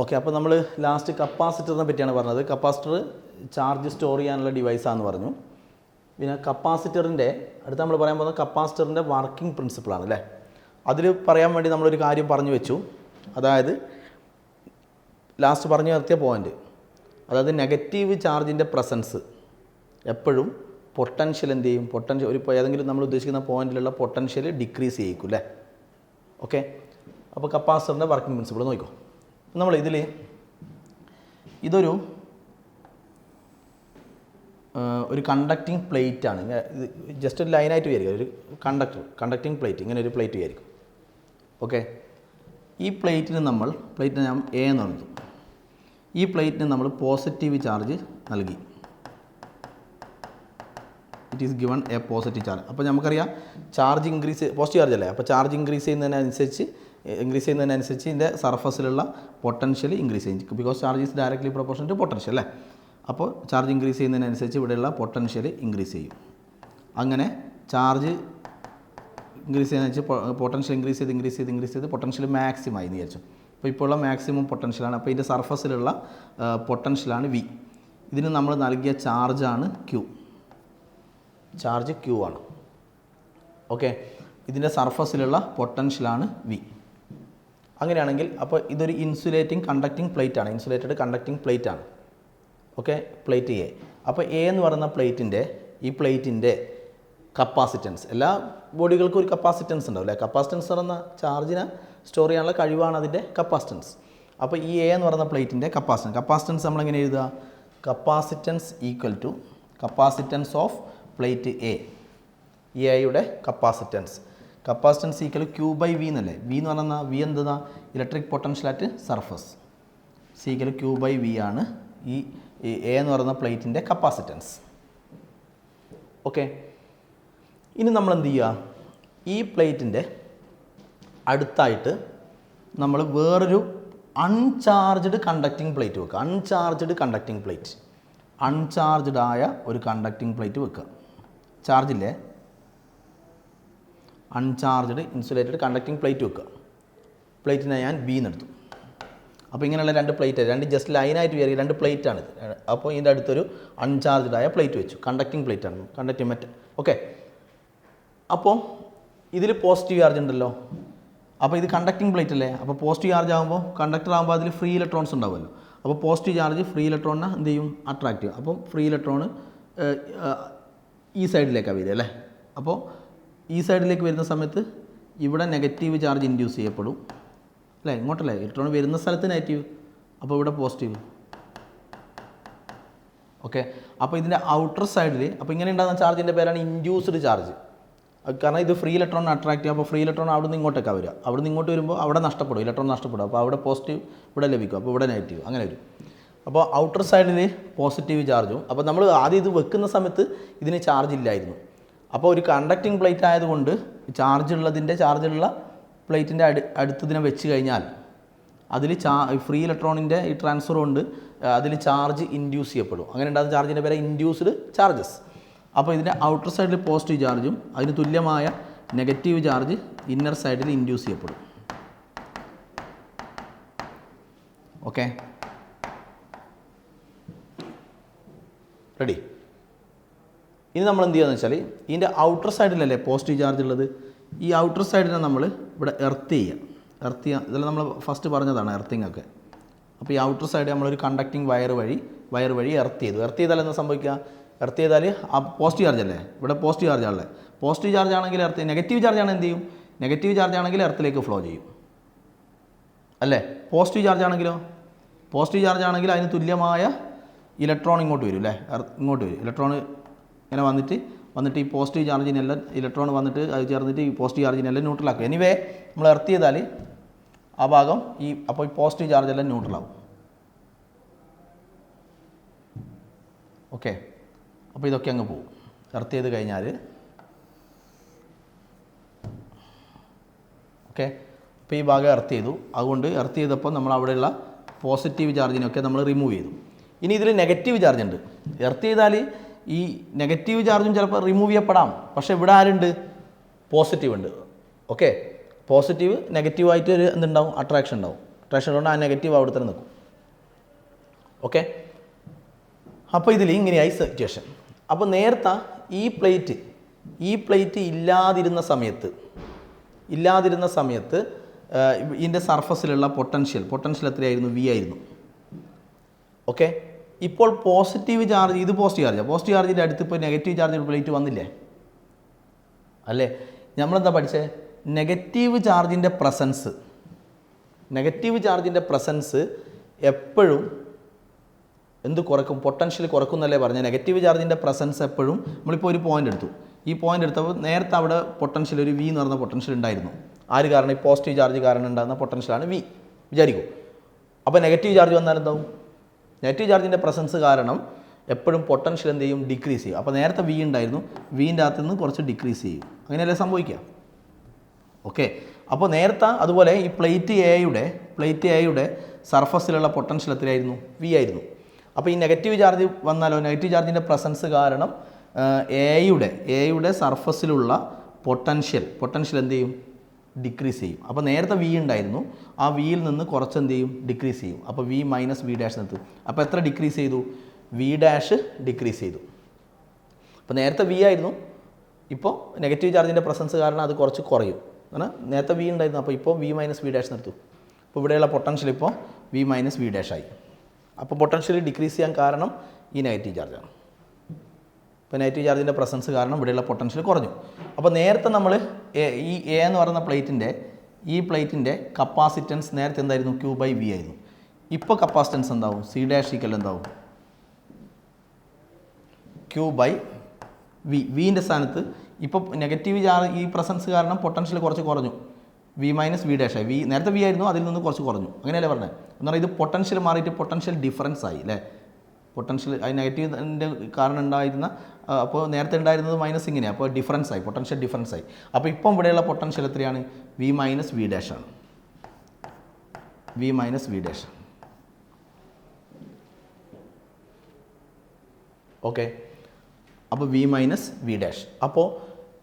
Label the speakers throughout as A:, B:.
A: Okay, അപ്പോൾ നമ്മൾ last കപ്പാസിറ്ററിനെ പറ്റിയാണ് പറഞ്ഞത്. കപ്പാസിറ്റർ ചാർജ് സ്റ്റോർ ചെയ്യാനുള്ള ഡിവൈസാണെന്ന് പറഞ്ഞു. പിന്നെ കപ്പാസിറ്ററിൻ്റെ അടുത്ത് നമ്മൾ പറയാൻ പോകുന്നത് കപ്പാസിറ്ററിൻ്റെ വർക്കിംഗ് പ്രിൻസിപ്പിളാണ് അല്ലേ. അതിൽ പറയാൻ വേണ്ടി നമ്മളൊരു കാര്യം പറഞ്ഞു വെച്ചു. അതായത് ലാസ്റ്റ് പറഞ്ഞു നിർത്തിയ പോയിൻ്റ്, അതായത് നെഗറ്റീവ് ചാർജിൻ്റെ പ്രസൻസ് എപ്പോഴും പൊട്ടൻഷ്യൽ എന്ത് ചെയ്യും, പൊട്ടൻഷ്യൽ ഒരു ഏതെങ്കിലും നമ്മൾ ഉദ്ദേശിക്കുന്ന പോയിന്റിലുള്ള പൊട്ടൻഷ്യൽ ഡിക്രീസ് ചെയ്യിക്കും അല്ലേ. ഓക്കെ, അപ്പോൾ കപ്പാസിറ്ററിൻ്റെ വർക്കിംഗ് പ്രിൻസിപ്പിൾ നോക്കിക്കോ. നമ്മൾ ഇതിൽ ഇതൊരു കണ്ടക്റ്റിംഗ് പ്ലേറ്റ് ആണ്. ജസ്റ്റ് ഒരു ലൈനായിട്ട് വിചാരിക്കുക, ഒരു കണ്ടക്റ്റിംഗ് പ്ലേറ്റ്, ഇങ്ങനെ ഒരു പ്ലേറ്റ് വിചാരിക്കും. ഓക്കെ, ഈ പ്ലേറ്റിന് ഞാൻ എ എന്ന് പറഞ്ഞു. ഈ പ്ലേറ്റിന് നമ്മൾ പോസിറ്റീവ് ചാർജ് നൽകി. It is given A positive charge. അപ്പോൾ നമുക്കറിയാം ചാർജ് പോസിറ്റീവ് ചാർജ് അല്ലേ. അപ്പോൾ ചാർജ് ഇൻക്രീസ് ചെയ്യുന്നതിനനുസരിച്ച് ഇതിൻ്റെ സർഫസിലുള്ള പൊട്ടൻഷ്യൽ ഇൻക്രീസ് ചെയ്യും. Because charge is directly proportional to potential അല്ലേ. അപ്പോൾ ചാർജ് ഇൻക്രീസ് ചെയ്യുന്നതിനനുസരിച്ച് ഇവിടെയുള്ള പൊട്ടൻഷ്യൽ ഇൻക്രീസ് ചെയ്യും. അങ്ങനെ ചാർജ് ഇൻക്രീസ് ചെയ്യുന്നതിനനുസരിച്ച് പൊട്ടൻഷ്യൽ ഇൻക്രീസ് ചെയ്ത് പൊട്ടൻഷ്യൽ മാക്സിമം ആയി എന്ന് വിചാരിച്ചു. അപ്പോൾ ഇപ്പോൾ ഉള്ള മാക്സിമം പൊട്ടൻഷ്യലാണ്. അപ്പോൾ ഇതിൻ്റെ സർഫസിലുള്ള പൊട്ടൻഷ്യലാണ് വി. ഇതിന് നമ്മൾ നൽകിയ ചാർജാണ് ക്യൂ. ചാർജ് ക്യൂ ആണ്. ഓക്കെ, ഇതിൻ്റെ സർഫസിലുള്ള പൊട്ടൻഷ്യലാണ് വി. അങ്ങനെയാണെങ്കിൽ അപ്പോൾ ഇതൊരു ഇൻസുലേറ്റിംഗ് കണ്ടക്റ്റിംഗ് പ്ലേറ്റ് ആണ്. ഇൻസുലേറ്റഡ് കണ്ടക്റ്റിംഗ് പ്ലേറ്റ് ആണ്. Okay, plate A. അപ്പോൾ എ എന്ന് പറയുന്ന പ്ലേറ്റിൻ്റെ കപ്പാസിറ്റൻസ്, എല്ലാ ബോഡികൾക്കും ഒരു കപ്പാസിറ്റൻസ് ഉണ്ടാവും അല്ലേ. കപ്പാസിറ്റൻസ് എന്ന് പറയുന്ന ചാർജിനെ സ്റ്റോർ ചെയ്യാനുള്ള കഴിവാണ് അതിൻ്റെ കപ്പാസിറ്റൻസ്. അപ്പോൾ ഈ എ എന്ന് പറയുന്ന പ്ലേറ്റിൻ്റെ കപ്പാസിറ്റൻസ് നമ്മളെങ്ങനെ എഴുതുക? Capacitance equal to capacitance of plate A. എയുടെ capacitance equal Q by V എന്നല്ലേ. വി എന്ന് പറഞ്ഞാൽ വി എന്താ? Electric potential at surface. C equal Q by V ആണ് ഈ എ എന്ന് പറയുന്ന പ്ലേറ്റിൻ്റെ കപ്പാസിറ്റൻസ്. ഓക്കെ, ഇനി നമ്മൾ എന്ത് ചെയ്യുക? ഈ പ്ലേറ്റിൻ്റെ അടുത്തായിട്ട് നമ്മൾ വേറൊരു അൺചാർജ്ഡ് കണ്ടക്റ്റിംഗ് പ്ലേറ്റ് വെക്കുക. അൺചാർജ്ഡ് ആയ ഒരു കണ്ടക്റ്റിംഗ് പ്ലേറ്റ് വെക്കുക. ചാർജില്ലേ, അൺചാർജ്ഡ് ഇൻസുലേറ്റഡ് കണ്ടക്റ്റിംഗ് പ്ലേറ്റ് വെക്കുക. പ്ലേറ്റിനെ ഞാൻ ബി എന്നെടുത്തു. അപ്പോൾ ഇങ്ങനെയുള്ള രണ്ട് ജസ്റ്റ് ലൈനായിട്ട് വിചാരിക്കുക, രണ്ട് പ്ലേറ്റാണ് ഇത്. അപ്പോൾ ഇതിൻ്റെ അടുത്തൊരു അൺചാർജ്ഡ് ആയ പ്ലേറ്റ് വെച്ചു. കണ്ടക്റ്റിംഗ് പ്ലേറ്റ് ആണ്, കണ്ടക്റ്റിംഗ് മെറ്റൽ. ഓക്കെ, അപ്പോൾ ഇതിൽ പോസിറ്റീവ് ചാർജ് ഉണ്ടല്ലോ. അപ്പോൾ ഇത് കണ്ടക്റ്റിംഗ് പ്ലേറ്റ് അല്ലേ. അപ്പോൾ പോസിറ്റീവ് ചാർജ് ആകുമ്പോൾ കണ്ടക്ടർ ആകുമ്പോൾ അതിൽ ഫ്രീ ഇലക്ട്രോൺസ് ഉണ്ടാവുമല്ലോ. അപ്പോൾ പോസിറ്റീവ് ചാർജ് ഫ്രീ ഇലക്ട്രോണിനെ എന്ത് ചെയ്യും? അട്രാക്റ്റ് ചെയ്യും. അപ്പം ഫ്രീ ഇലക്ട്രോൺ ഈ സൈഡിലേക്കാണ് വരിക അല്ലേ. അപ്പോൾ ഈ സൈഡിലേക്ക് വരുന്ന സമയത്ത് ഇവിടെ നെഗറ്റീവ് ചാർജ് ഇൻഡ്യൂസ് ചെയ്യപ്പെടും അല്ലേ. ഇങ്ങോട്ടല്ലേ ഇലക്ട്രോൺ വരുന്ന സ്ഥലത്ത് നെഗറ്റീവ്, അപ്പോൾ ഇവിടെ പോസിറ്റീവ്. ഓക്കെ, അപ്പോൾ ഇതിൻ്റെ ഔട്ടർ സൈഡിൽ അപ്പോൾ ഇങ്ങനെ ഉണ്ടാകുന്ന ചാർജിൻ്റെ പേരാണ് ഇൻഡ്യൂസ്ഡ് ചാർജ്. കാരണം ഇത് ഫ്രീ ഇലക്ട്രോൺ അട്രാക്ട് ചെയ്യും. അപ്പോൾ ഫ്രീ ഇലക്ട്രോൺ അവിടെ നിന്ന് ഇങ്ങോട്ടേക്കാണ് വരിക. അവിടെ നിന്ന് ഇങ്ങോട്ട് വരുമ്പോൾ അവിടെ നഷ്ടപ്പെടും, ഇലക്ട്രോൺ നഷ്ടപ്പെടും. അപ്പോൾ അവിടെ പോസിറ്റീവ് ഇവിടെ ലഭിക്കും, അപ്പോൾ ഇവിടെ നെഗറ്റീവ്, അങ്ങനെ വരും. അപ്പോൾ ഔട്ടർ സൈഡിൽ പോസിറ്റീവ് ചാർജും. അപ്പോൾ നമ്മൾ ആദ്യം ഇത് വെക്കുന്ന സമയത്ത് ഇതിന് ചാർജ് ഇല്ലായിരുന്നു. അപ്പോൾ ഒരു കണ്ടക്റ്റിംഗ് പ്ലേറ്റ് ആയതുകൊണ്ട് ചാർജുള്ള പ്ലേറ്റിൻ്റെ അടുത്തതിനെ വെച്ച് കഴിഞ്ഞാൽ അതിൽ ഫ്രീ ഇലക്ട്രോണിൻ്റെ ഈ ട്രാൻസ്ഫർ കൊണ്ട് അതിൽ ചാർജ് ഇൻഡ്യൂസ് ചെയ്യപ്പെടും. അങ്ങനെ ഉണ്ടാകുന്ന ചാർജിൻ്റെ പേര് ഇൻഡ്യൂസ്ഡ് ചാർജസ്. അപ്പോൾ ഇതിൻ്റെ ഔട്ടർ സൈഡിൽ പോസിറ്റീവ് ചാർജും അതിന് തുല്യമായ നെഗറ്റീവ് ചാർജ് ഇന്നർ സൈഡിൽ ഇൻഡ്യൂസ് ചെയ്യപ്പെടും. Okay, ready? ഇനി നമ്മൾ എന്ത് ചെയ്യുകയെന്ന് വെച്ചാൽ ഇതിൻ്റെ ഔട്ടർ സൈഡിലല്ലേ പോസിറ്റീവ് ചാർജ് ഉള്ളത്. ഈ ഔട്ടർ സൈഡിനെ നമ്മൾ ഇവിടെ എർത്ത് ചെയ്യുക. ഇതെല്ലാം നമ്മൾ ഫസ്റ്റ് പറഞ്ഞതാണ് എർത്തിങ് ഒക്കെ. അപ്പോൾ ഈ ഔട്ടർ സൈഡ് നമ്മളൊരു കണ്ടക്റ്റിംഗ് വയർ വഴി എർത്ത് ചെയ്താൽ എന്താ സംഭവിക്കുക? എർത്ത് ചെയ്താൽ ആ പോസിറ്റീവ് ചാർജ് അല്ലേ, ഇവിടെ പോസിറ്റീവ് ചാർജ് ആണല്ലേ. പോസിറ്റീവ് ചാർജ് ആണെങ്കിൽ നെഗറ്റീവ് ചാർജ് ആണ് എന്ത് ചെയ്യും? നെഗറ്റീവ് ചാർജ് ആണെങ്കിൽ എർത്തിലേക്ക് ഫ്ലോ ചെയ്യും അല്ലേ. പോസിറ്റീവ് ചാർജ് ആണെങ്കിൽ അതിന് തുല്യമായ ഇലക്ട്രോൺ ഇങ്ങോട്ട് വരും അല്ലേ. ഇങ്ങോട്ട് വരും ഇലക്ട്രോൺ ഇങ്ങനെ വന്നിട്ട് ഈ പോസിറ്റീവ് ചാർജിനെല്ലാം ഇലക്ട്രോൺ വന്നിട്ട് അത് ചേർന്നിട്ട് ഈ പോസിറ്റീവ് ചാർജിനെല്ലാം ന്യൂട്രലാക്കും. എനിവേ നമ്മൾ എർത്ത് ചെയ്താൽ ആ ഭാഗം അപ്പോൾ ഈ പോസിറ്റീവ് ചാർജെല്ലാം ന്യൂട്രലാവും. ഓക്കെ, അപ്പോൾ ഇതൊക്കെ അങ്ങ് പോകും. എർത്ത് ചെയ്ത് കഴിഞ്ഞാൽ ഓക്കെ, അപ്പോൾ ഈ ഭാഗം എർത്ത് ചെയ്തു. അതുകൊണ്ട് എർത്ത് ചെയ്തപ്പോൾ നമ്മൾ അവിടെയുള്ള പോസിറ്റീവ് ചാർജിനൊക്കെ നമ്മൾ റിമൂവ് ചെയ്തു. ഇനി ഇതിൽ നെഗറ്റീവ് ചാർജ് ഉണ്ട്. എർത്ത് ചെയ്താൽ ഈ നെഗറ്റീവ് ചാർജും ചിലപ്പോൾ റിമൂവ് ചെയ്യപ്പെടാം. പക്ഷേ ഇവിടെ ആരുണ്ട്? പോസിറ്റീവ് ഉണ്ട്. ഓക്കെ, പോസിറ്റീവ് നെഗറ്റീവായിട്ട് ഒരു എന്തുണ്ടാവും? അട്രാക്ഷൻ ഉണ്ടാവും. അട്രാക്ഷൻ കൊണ്ട് ആ നെഗറ്റീവ് അവിടെ തന്നെ നിൽക്കും. ഓക്കെ, അപ്പോൾ ഇതിൽ ഇങ്ങനെയായി സിറ്റുവേഷൻ. അപ്പോൾ നേരത്തെ ഈ പ്ലേറ്റ് ഇല്ലാതിരുന്ന സമയത്ത് ഇതിൻ്റെ സർഫസിലുള്ള പൊട്ടൻഷ്യൽ എത്രയായിരുന്നു? വി ആയിരുന്നു. ഓക്കെ, ഇപ്പോൾ പോസിറ്റീവ് ചാർജ്, ഇത് പോസിറ്റീവ് ചാർജിൻ്റെ അടുത്ത് ഇപ്പോൾ നെഗറ്റീവ് ചാർജ് പ്ലേറ്റ് വന്നില്ലേ അല്ലേ? നമ്മളെന്താ പഠിച്ചത്? നെഗറ്റീവ് ചാർജിൻ്റെ പ്രസൻസ് എപ്പോഴും എന്ത് കുറക്കും? പൊട്ടൻഷ്യൽ കുറക്കും എന്നല്ലേ പറഞ്ഞത്? നെഗറ്റീവ് ചാർജിൻ്റെ പ്രസൻസ് എപ്പോഴും, നമ്മളിപ്പോൾ ഒരു പോയിൻ്റ് എടുത്തു, ഈ പോയിൻ്റ് എടുത്തപ്പോൾ നേരത്തെ അവിടെ പൊട്ടൻഷ്യൽ ഒരു വി എന്ന് പറയുന്ന പൊട്ടൻഷ്യൽ ഉണ്ടായിരുന്നു. ആര് കാരണം? ഈ പോസിറ്റീവ് ചാർജ് കാരണം ഉണ്ടാകുന്ന പൊട്ടൻഷ്യലാണ് വി വിചാരിക്കും. അപ്പോൾ നെഗറ്റീവ് ചാർജ് വന്നാൽ എന്താവും? നെഗറ്റീവ് ചാർജിൻ്റെ പ്രസൻസ് കാരണം എപ്പോഴും പൊട്ടൻഷ്യൽ എന്ത് ചെയ്യും? ഡിക്രീസ് ചെയ്യും. അപ്പോൾ നേരത്തെ വി ഉണ്ടായിരുന്നു, വീൻ്റെ അകത്ത് നിന്ന് കുറച്ച് ഡിക്രീസ് ചെയ്യും. അങ്ങനെയല്ലേ സംഭവിക്കുക? ഓക്കെ, അപ്പോൾ നേരത്തെ അതുപോലെ ഈ പ്ലേറ്റ് എയുടെ സർഫസിലുള്ള പൊട്ടൻഷ്യൽ എത്രയായിരുന്നു? വി ആയിരുന്നു. അപ്പോൾ ഈ നെഗറ്റീവ് ചാർജ് വന്നാലോ? നെഗറ്റീവ് ചാർജിൻ്റെ പ്രസൻസ് കാരണം എയുടെ സർഫസിലുള്ള പൊട്ടൻഷ്യൽ എന്ത് ചെയ്യും? ഡിക്രീസ് ചെയ്യും. അപ്പോൾ നേരത്തെ വി ഉണ്ടായിരുന്നു, ആ വിയിൽ നിന്ന് കുറച്ച് എന്ത് ചെയ്യും? ഡിക്രീസ് ചെയ്യും. അപ്പോൾ വി മൈനസ് വി ഡാഷ് നിർത്തും. അപ്പോൾ എത്ര ഡിക്രീസ് ചെയ്തു? വി ഡാഷ് ഡിക്രീസ് ചെയ്തു. അപ്പോൾ നേരത്തെ വി ആയിരുന്നു, ഇപ്പോൾ നെഗറ്റീവ് ചാർജിൻ്റെ പ്രസൻസ് കാരണം അത് കുറച്ച് കുറയും. അങ്ങനെ നേരത്തെ വി ഉണ്ടായിരുന്നു, അപ്പോൾ ഇപ്പോൾ വി മൈനസ് വി ഡാഷ് നിർത്തും. അപ്പോൾ ഇവിടെയുള്ള പൊട്ടൻഷ്യൽ ഇപ്പോൾ വി മൈനസ് വി ഡാഷ് ആയി. അപ്പോൾ പൊട്ടൻഷ്യൽ ഡിക്രീസ് ചെയ്യാൻ കാരണം ഈ നെഗറ്റീവ് ചാർജാണ്. ഇപ്പോൾ നെഗറ്റീവ് ചാർജിൻ്റെ പ്രസൻസ് കാരണം ഇവിടെയുള്ള പൊട്ടൻഷ്യൽ കുറഞ്ഞു. അപ്പോൾ നേരത്തെ നമ്മൾ ഈ എ എന്ന് പറയുന്ന പ്ലേറ്റിൻ്റെ കപ്പാസിറ്റൻസ് നേരത്തെ എന്തായിരുന്നു? ക്യൂ ബൈ വി ആയിരുന്നു. ഇപ്പോൾ കപ്പാസിറ്റൻസ് എന്താവും? സി ഡാഷ് ഈക്വൽ എന്താവും? Q by V. വിൻ്റെ സ്ഥാനത്ത് ഇപ്പോൾ നെഗറ്റീവ് ചാർജ് ഈ പ്രസൻസ് കാരണം പൊട്ടൻഷ്യൽ കുറച്ച് കുറഞ്ഞു, വി മൈനസ് വി ഡാഷ് ആയി. വി നേരത്തെ വി ആയിരുന്നു, അതിൽ നിന്ന് കുറച്ച് കുറഞ്ഞു. അങ്ങനെയല്ലേ പറഞ്ഞത്? എന്ന് പറഞ്ഞാൽ ഇത് പൊട്ടൻഷ്യൽ മാറിയിട്ട് പൊട്ടൻഷ്യൽ ഡിഫറൻസ് ആയി അല്ലേ? പൊട്ടൻഷ്യൽ അത് നെഗറ്റീവിൻ്റെ കാരണം ഉണ്ടായിരുന്ന, അപ്പോൾ നേരത്തെ ഉണ്ടായിരുന്നത് മൈനസ് ഇങ്ങനെയാണ്, അപ്പോൾ ഡിഫറൻസ് ആയി, പൊട്ടൻഷ്യൽ ഡിഫറൻസ് ആയി. അപ്പോൾ ഇപ്പം ഇവിടെയുള്ള പൊട്ടൻഷ്യൽ എത്രയാണ്? വി മൈനസ് വി ഡാഷ് ആണ്. V minus V dash. Okay, അപ്പോൾ വി മൈനസ് വി ഡാഷ്. അപ്പോൾ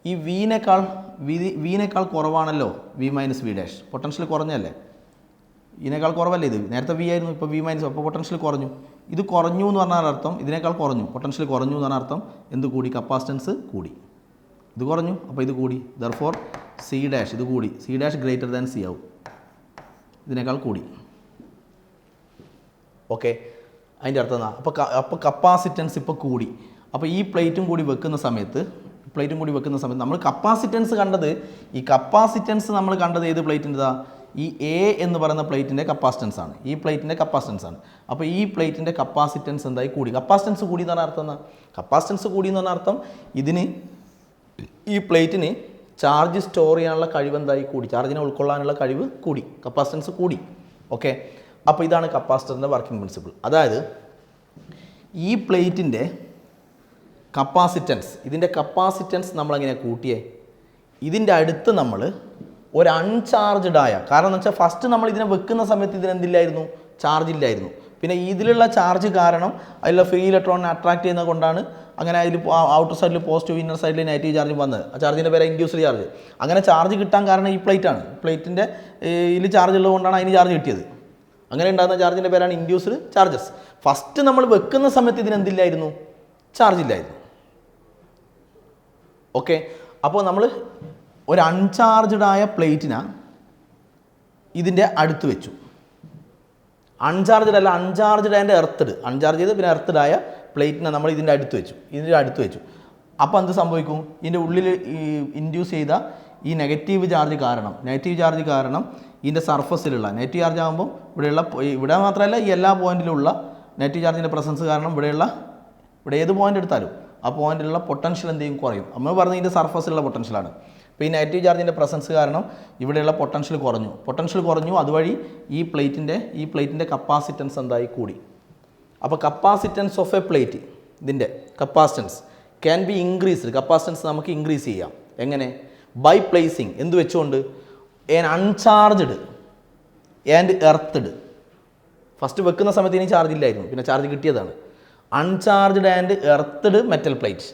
A: ഈ വീനേക്കാൾ കുറവാണല്ലോ V minus V dash. Potential കുറഞ്ഞല്ലേ? ഇതിനേക്കാൾ കുറവല്ലേ ഇത്? നേരത്തെ വി ആയിരുന്നു, ഇപ്പോൾ വി മൈനസ്. അപ്പോൾ പൊട്ടൻഷ്യൽ കുറഞ്ഞു. ഇത് കുറഞ്ഞു എന്ന് പറഞ്ഞാൽ അർത്ഥം ഇതിനേക്കാൾ കുറഞ്ഞു, പൊട്ടൻഷ്യൽ കുറഞ്ഞു എന്ന് പറഞ്ഞാൽ അർത്ഥം എന്ത് കൂടി? കപ്പാസിറ്റൻസ് കൂടി. ഇത് കുറഞ്ഞു, അപ്പോൾ ഇത് കൂടി. ദർഫോർ സി ഡാഷ് ഇത് കൂടി. C dash greater than C ആവും, ഇതിനേക്കാൾ കൂടി. ഓക്കെ, അതിൻ്റെ അർത്ഥം എന്താ? അപ്പോൾ കപ്പാസിറ്റൻസ് ഇപ്പോൾ കൂടി. അപ്പോൾ ഈ പ്ലേറ്റും കൂടി വെക്കുന്ന സമയത്ത് നമ്മൾ കപ്പാസിറ്റൻസ് കണ്ടത്, ഈ കപ്പാസിറ്റൻസ് നമ്മൾ കണ്ടത് ഏത് പ്ലേറ്റിൻ്റെതാ? ഈ എ എന്ന് പറയുന്ന പ്ലേറ്റിൻ്റെ കപ്പാസിറ്റൻസ് ആണ്. ഈ പ്ലേറ്റിൻ്റെ കപ്പാസിറ്റൻസ് ആണ്. അപ്പോൾ ഈ പ്ലേറ്റിൻ്റെ കപ്പാസിറ്റൻസ് എന്തായി? കൂടി. കപ്പാസിറ്റൻസ് കൂടി എന്ന് പറഞ്ഞാൽ അർത്ഥം എന്താ? കപ്പാസിറ്റൻസ് കൂടി എന്ന് പറഞ്ഞാൽ അർത്ഥം ഈ പ്ലേറ്റിന് ചാർജ് സ്റ്റോർ ചെയ്യാനുള്ള കഴിവ് എന്തായി? കൂടി. ചാർജിനെ ഉൾക്കൊള്ളാനുള്ള കഴിവ് കൂടി, കപ്പാസിറ്റൻസ് കൂടി. ഓക്കെ, അപ്പോൾ ഇതാണ് കപ്പാസിറ്ററിൻ്റെ വർക്കിംഗ് പ്രിൻസിപ്പിൾ. അതായത് ഈ പ്ലേറ്റിൻ്റെ ഇതിൻ്റെ കപ്പാസിറ്റൻസ് നമ്മളെങ്ങനെ കൂട്ടിയേ? ഇതിൻ്റെ അടുത്ത് നമ്മൾ ഒരു അൺചാർജ്ഡ് ആയ, കാരണം എന്ന് വെച്ചാൽ ഫസ്റ്റ് നമ്മൾ ഇതിനെ വെക്കുന്ന സമയത്ത് ഇതിനെന്തില്ലായിരുന്നു? ചാർജ് ഇല്ലായിരുന്നു. പിന്നെ ഇതിലുള്ള ചാർജ് കാരണം അതിലുള്ള ഫ്രീ ഇലക്ട്രോണിനെ അട്രാക്ട് ചെയ്യുന്നത് കൊണ്ടാണ് അങ്ങനെ അതിൽ ഔട്ടർ സൈഡിൽ പോസിറ്റീവ്, ഇന്നർ സൈഡിൽ നെഗറ്റീവ് ചാർജ് വന്നത്. ആ ചാർജിൻ്റെ പേര് ഇൻഡ്യൂസ്ഡ് ചാർജ്. അങ്ങനെ ചാർജ് കിട്ടാൻ കാരണം ഈ പ്ലേറ്റാണ്. പ്ലേറ്റിൻ്റെ ഇതിൽ ചാർജ് ഉള്ളതുകൊണ്ടാണ് അതിന് ചാർജ് കിട്ടിയത്. അങ്ങനെ ഉണ്ടാകുന്ന ചാർജിൻ്റെ പേരാണ് ഇൻഡ്യൂസ്ഡ് ചാർജസ്. ഫസ്റ്റ് നമ്മൾ വെക്കുന്ന സമയത്ത് ഇതിനെന്തില്ലായിരുന്നു? ചാർജ് ഇല്ലായിരുന്നു. ഓക്കെ, അപ്പോൾ നമ്മൾ ഒരു അൺചാർജ്ഡ് ആയ പ്ലേറ്റിനെ ഇതിൻ്റെ അടുത്ത് വെച്ചു. അൺചാർജ്ഡ് അല്ല, അൺചാർജ്ഡ് ആൻഡ് എർത്തഡ്. അൺചാർജ് ചെയ്ത് പിന്നെ എർത്തഡ് ആയ പ്ലേറ്റിനെ നമ്മൾ ഇതിൻ്റെ അടുത്ത് വെച്ചു. അപ്പോൾ എന്ത് സംഭവിക്കും? ഇതിൻ്റെ ഉള്ളിൽ ഇൻഡ്യൂസ് ചെയ്ത ഈ നെഗറ്റീവ് ചാർജ് കാരണം ഇതിൻ്റെ സർഫസിലുള്ള നെഗറ്റീവ് ചാർജ് ആകുമ്പോൾ ഇവിടെ മാത്രമല്ല ഈ എല്ലാ പോയിന്റിലുള്ള നെഗറ്റീവ് ചാർജിൻ്റെ പ്രസൻസ് കാരണം ഇവിടെ ഏത് പോയിന്റ് എടുത്താലും ആ പോയിന്റിലുള്ള പൊട്ടൻഷ്യൽ എന്ത് ചെയ്യും? കുറയും. നമ്മൾ പറഞ്ഞത് ഇതിൻ്റെ സർഫസിലുള്ള പൊട്ടൻഷ്യലാണ്. അപ്പോൾ ഈ നെഗറ്റീവ് ചാർജിൻ്റെ പ്രസൻസ് കാരണം ഇവിടെയുള്ള പൊട്ടൻഷ്യൽ കുറഞ്ഞു. അതുവഴി ഈ പ്ലേറ്റിൻ്റെ കപ്പാസിറ്റൻസ് എന്തായി? കൂടി. അപ്പോൾ കപ്പാസിറ്റൻസ് ഓഫ് എ പ്ലേറ്റ്, ഇതിൻ്റെ capacitance can be increased. Capacitance നമുക്ക് ഇൻക്രീസ് ചെയ്യാം. എങ്ങനെ? ബൈ പ്ലേസിങ് എന്ത് വെച്ചുകൊണ്ട്? An uncharged and earthed. First വെക്കുന്ന സമയത്ത് ഇനി ചാർജ് ഇല്ലായിരുന്നു, പിന്നെ ചാർജ് കിട്ടിയതാണ്. Uncharged and earthed metal plate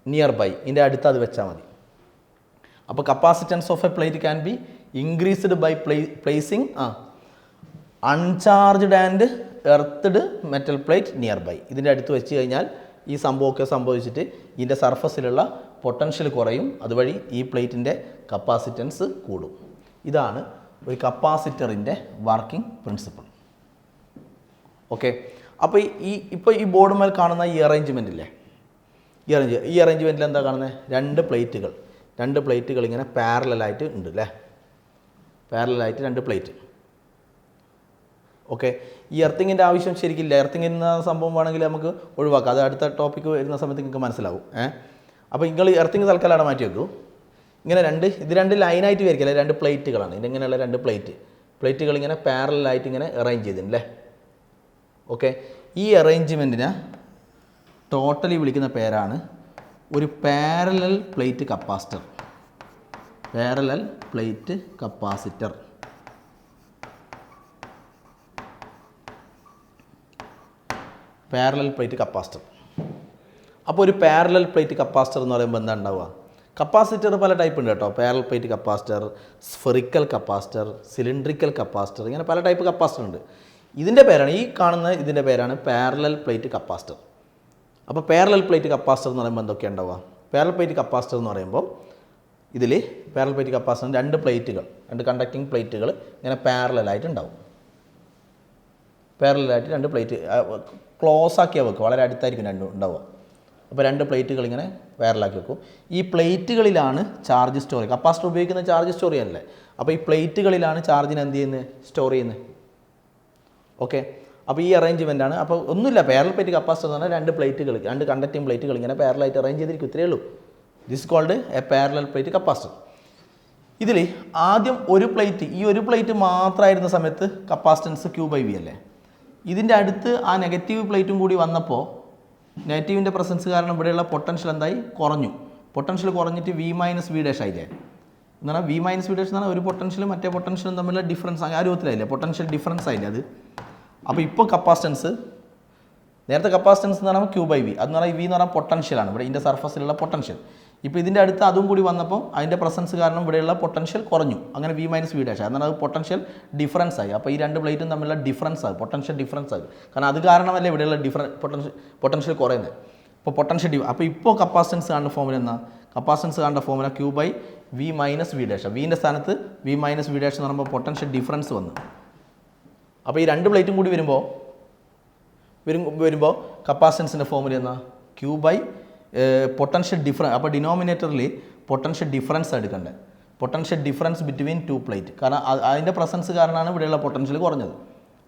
A: nearby, ഇതിൻ്റെ അടുത്ത് അത് വെച്ചാൽ മതി. അപ്പോൾ capacitance of a plate can be increased by placing uncharged and earthed metal plate nearby. ഇതിൻ്റെ അടുത്ത് വെച്ച് കഴിഞ്ഞാൽ ഈ സംഭവമൊക്കെ സംഭവിച്ചിട്ട് ഇതിൻ്റെ സർഫസിലുള്ള പൊട്ടൻഷ്യൽ കുറയും, അതുവഴി ഈ പ്ലേറ്റിൻ്റെ കപ്പാസിറ്റൻസ് കൂടും. ഇതാണ് ഒരു കപ്പാസിറ്ററിൻ്റെ വർക്കിംഗ് പ്രിൻസിപ്പിൾ. ഓക്കെ, അപ്പോൾ ഇപ്പോൾ ഈ ബോർഡ് മേൽ കാണുന്ന ഈ അറേഞ്ച്മെൻ്റ് ഇല്ലേ, ഈ അറേഞ്ച്മെൻറ്റിൽ എന്താ കാണുന്നത്? രണ്ട് പ്ലേറ്റുകൾ ഇങ്ങനെ പാരലായിട്ട് ഉണ്ട് അല്ലേ, പാരലായിട്ട് രണ്ട് പ്ലേറ്റ്. ഓക്കെ, ഈ എർത്തിങ്ങിൻ്റെ ആവശ്യം ശരിക്കില്ല. എർത്തിങ് എന്ന സംഭവം വേണമെങ്കിൽ നമുക്ക് ഒഴിവാക്കാം, അത് അടുത്ത ടോപ്പിക്ക് വരുന്ന സമയത്ത് നിങ്ങൾക്ക് മനസ്സിലാവും. അപ്പോൾ നിങ്ങൾ എർത്തിങ് തൽക്കാലം അവിടെ മാറ്റി വെക്കൂ. ഇങ്ങനെ രണ്ട് ലൈനായിട്ട് വരിക്കില്ല, രണ്ട് പ്ലേറ്റുകളാണ്. ഇതിങ്ങനെയുള്ള രണ്ട് പ്ലേറ്റുകൾ ഇങ്ങനെ പാരലായിട്ട് ഇങ്ങനെ അറേഞ്ച് ചെയ്തിട്ടുണ്ടല്ലേ. ഓക്കെ, ഈ അറേഞ്ച്മെൻറ്റിനെ ടോട്ടലി വിളിക്കുന്ന പേരാണ് ഒരു parallel plate capacitor. Parallel plate capacitor. Parallel plate capacitor. അപ്പോൾ ഒരു പാരലൽ പ്ലേറ്റ് കപ്പാസിറ്റർ എന്ന് പറയുമ്പോൾ എന്താ ഉണ്ടാവുക? കപ്പാസിറ്റർ പല ടൈപ്പ് ഉണ്ട് കേട്ടോ. Parallel plate capacitor, spherical capacitor, cylindrical capacitor, ഇങ്ങനെ പല ടൈപ്പ് കപ്പാസിറ്റർ ഉണ്ട്. ഇതിൻ്റെ പേരാണ്, ഈ കാണുന്ന ഇതിൻ്റെ പേരാണ് പാരലൽ പ്ലേറ്റ് കപ്പാസിറ്റർ. അപ്പോൾ പാരലൽ പ്ലേറ്റ് കപ്പാസിറ്റർ എന്ന് പറയുമ്പോൾ എന്തൊക്കെയാണ് ഉണ്ടാവുക? പാരലൽ പ്ലേറ്റ് കപ്പാസിറ്റർ എന്ന് പറയുമ്പോൾ ഇതിൽ പാരലൽ പ്ലേറ്റ് കപ്പാസിറ്റർ രണ്ട് കണ്ടക്റ്റിംഗ് പ്ലേറ്റുകൾ ഇങ്ങനെ പാരലായിട്ട് ഉണ്ടാവും. പാരലായിട്ട് രണ്ട് പ്ലേറ്റ് ക്ലോസ് ആക്കിയാൽ വെക്കും, വളരെ അടുത്തായിരിക്കും രണ്ടും ഉണ്ടാവുക. അപ്പോൾ രണ്ട് പ്ലേറ്റുകൾ ഇങ്ങനെ പാരലാക്കി വെക്കും. ഈ പ്ലേറ്റുകളിലാണ് ചാർജ് സ്റ്റോർ ചെയ്യുക. കപ്പാസിറ്റർ ഉപയോഗിക്കുന്ന ചാർജ് സ്റ്റോർ ചെയ്യാനല്ലേ. അപ്പോൾ ഈ പ്ലേറ്റുകളിലാണ് ചാർജിന് എന്ത് ചെയ്യുന്നത്? സ്റ്റോർ ചെയ്യുന്നത്. ഓക്കെ, അപ്പോൾ ഈ അറേഞ്ച്മെൻ്റാണ്. അപ്പോൾ ഒന്നുമില്ല, പാരലൽ പ്ലേറ്റ് കപ്പാസിറ്റർ എന്ന് പറഞ്ഞാൽ രണ്ട് കണ്ടക്റ്റിംഗ് പ്ലേറ്റുകൾ ഇങ്ങനെ പാരലായിട്ട് അറേഞ്ച് ചെയ്തിരിക്കും, ഇത്രയേ ഉള്ളൂ. This called a parallel plate capacitor. ഇതിൽ ആദ്യം ഈ ഒരു പ്ലേറ്റ് മാത്രമായിരുന്ന സമയത്ത് കപ്പാസിറ്റൻസ് Q/V അല്ലേ. ഇതിൻ്റെ അടുത്ത് ആ നെഗറ്റീവ് പ്ലേറ്റും കൂടി വന്നപ്പോൾ നെഗറ്റീവിൻ്റെ പ്രസൻസ് കാരണം ഇവിടെയുള്ള പൊട്ടൻഷ്യൽ എന്തായി? കുറഞ്ഞു. പൊട്ടൻഷ്യൽ കുറഞ്ഞിട്ട് V - V' ആയില്ലേ. എന്ന് പറഞ്ഞാൽ V - V' എന്ന് പറഞ്ഞാൽ ഒരു പൊട്ടൻഷ്യലും മറ്റേ പൊട്ടൻഷ്യലും തമ്മിലുള്ള ഡിഫറൻസ് ആ രൂപത്തിലായില്ലേ, പൊട്ടൻഷ്യൽ ഡിഫറൻസ് ആയില്ലേ അത്. അപ്പോൾ ഇപ്പോൾ കപ്പാസിറ്റൻസ്, നേരത്തെ കപ്പാസിറ്റൻസ് എന്ന് പറയുമ്പോൾ Q/V, അതെന്ന് പറഞ്ഞാൽ V എന്ന് പറഞ്ഞാൽ പൊട്ടൻഷ്യലാണ്, ഇവിടെ ഇതിൻ്റെ സർഫസിലുള്ള പൊട്ടൻഷ്യൽ. ഇപ്പോൾ ഇതിൻ്റെ അടുത്ത് അതും കൂടി വന്നപ്പോൾ അതിൻ്റെ പ്രസൻസ് കാരണം ഇവിടെയുള്ള പൊട്ടൻഷ്യൽ കുറഞ്ഞു. അങ്ങനെ V - V' എന്നാൽ അത് പൊട്ടൻഷ്യൽ ഡിഫറൻസ് ആയി. അപ്പോൾ ഈ രണ്ട് പ്ലേറ്റും തമ്മിലുള്ള ഡിഫറൻസ് ആകും, പൊട്ടൻഷ്യൽ ഡിഫറൻസ് ആകും. കാരണം അത് കാരണമല്ലേ ഇവിടെയുള്ള പൊട്ടൻഷ്യൽ കുറയുന്നത്. ഇപ്പോൾ പൊട്ടൻഷ്യൽ അപ്പോൾ ഇപ്പോൾ കപ്പാസിറ്റൻസ് കാണുന്ന ഫോമുല Q/V - V'. വീൻ്റെ സ്ഥാനത്ത് V - V' എന്ന് പറയുമ്പോൾ പൊട്ടൻഷ്യൽ ഡിഫറൻസ് വന്നു. അപ്പോൾ ഈ രണ്ട് പ്ലേറ്റും കൂടി വരുമ്പോൾ കപ്പാസിറ്റൻസിൻ്റെ ഫോമുല എന്നാ? Q/ potential difference. അപ്പോൾ ഡിനോമിനേറ്ററിൽ പൊട്ടൻഷ്യൽ ഡിഫറൻസ് എടുക്കേണ്ടത്, potential difference between to plate. കാരണം അതിൻ്റെ പ്രസൻസ് കാരണമാണ് ഇവിടെയുള്ള പൊട്ടൻഷ്യൽ കുറഞ്ഞത്.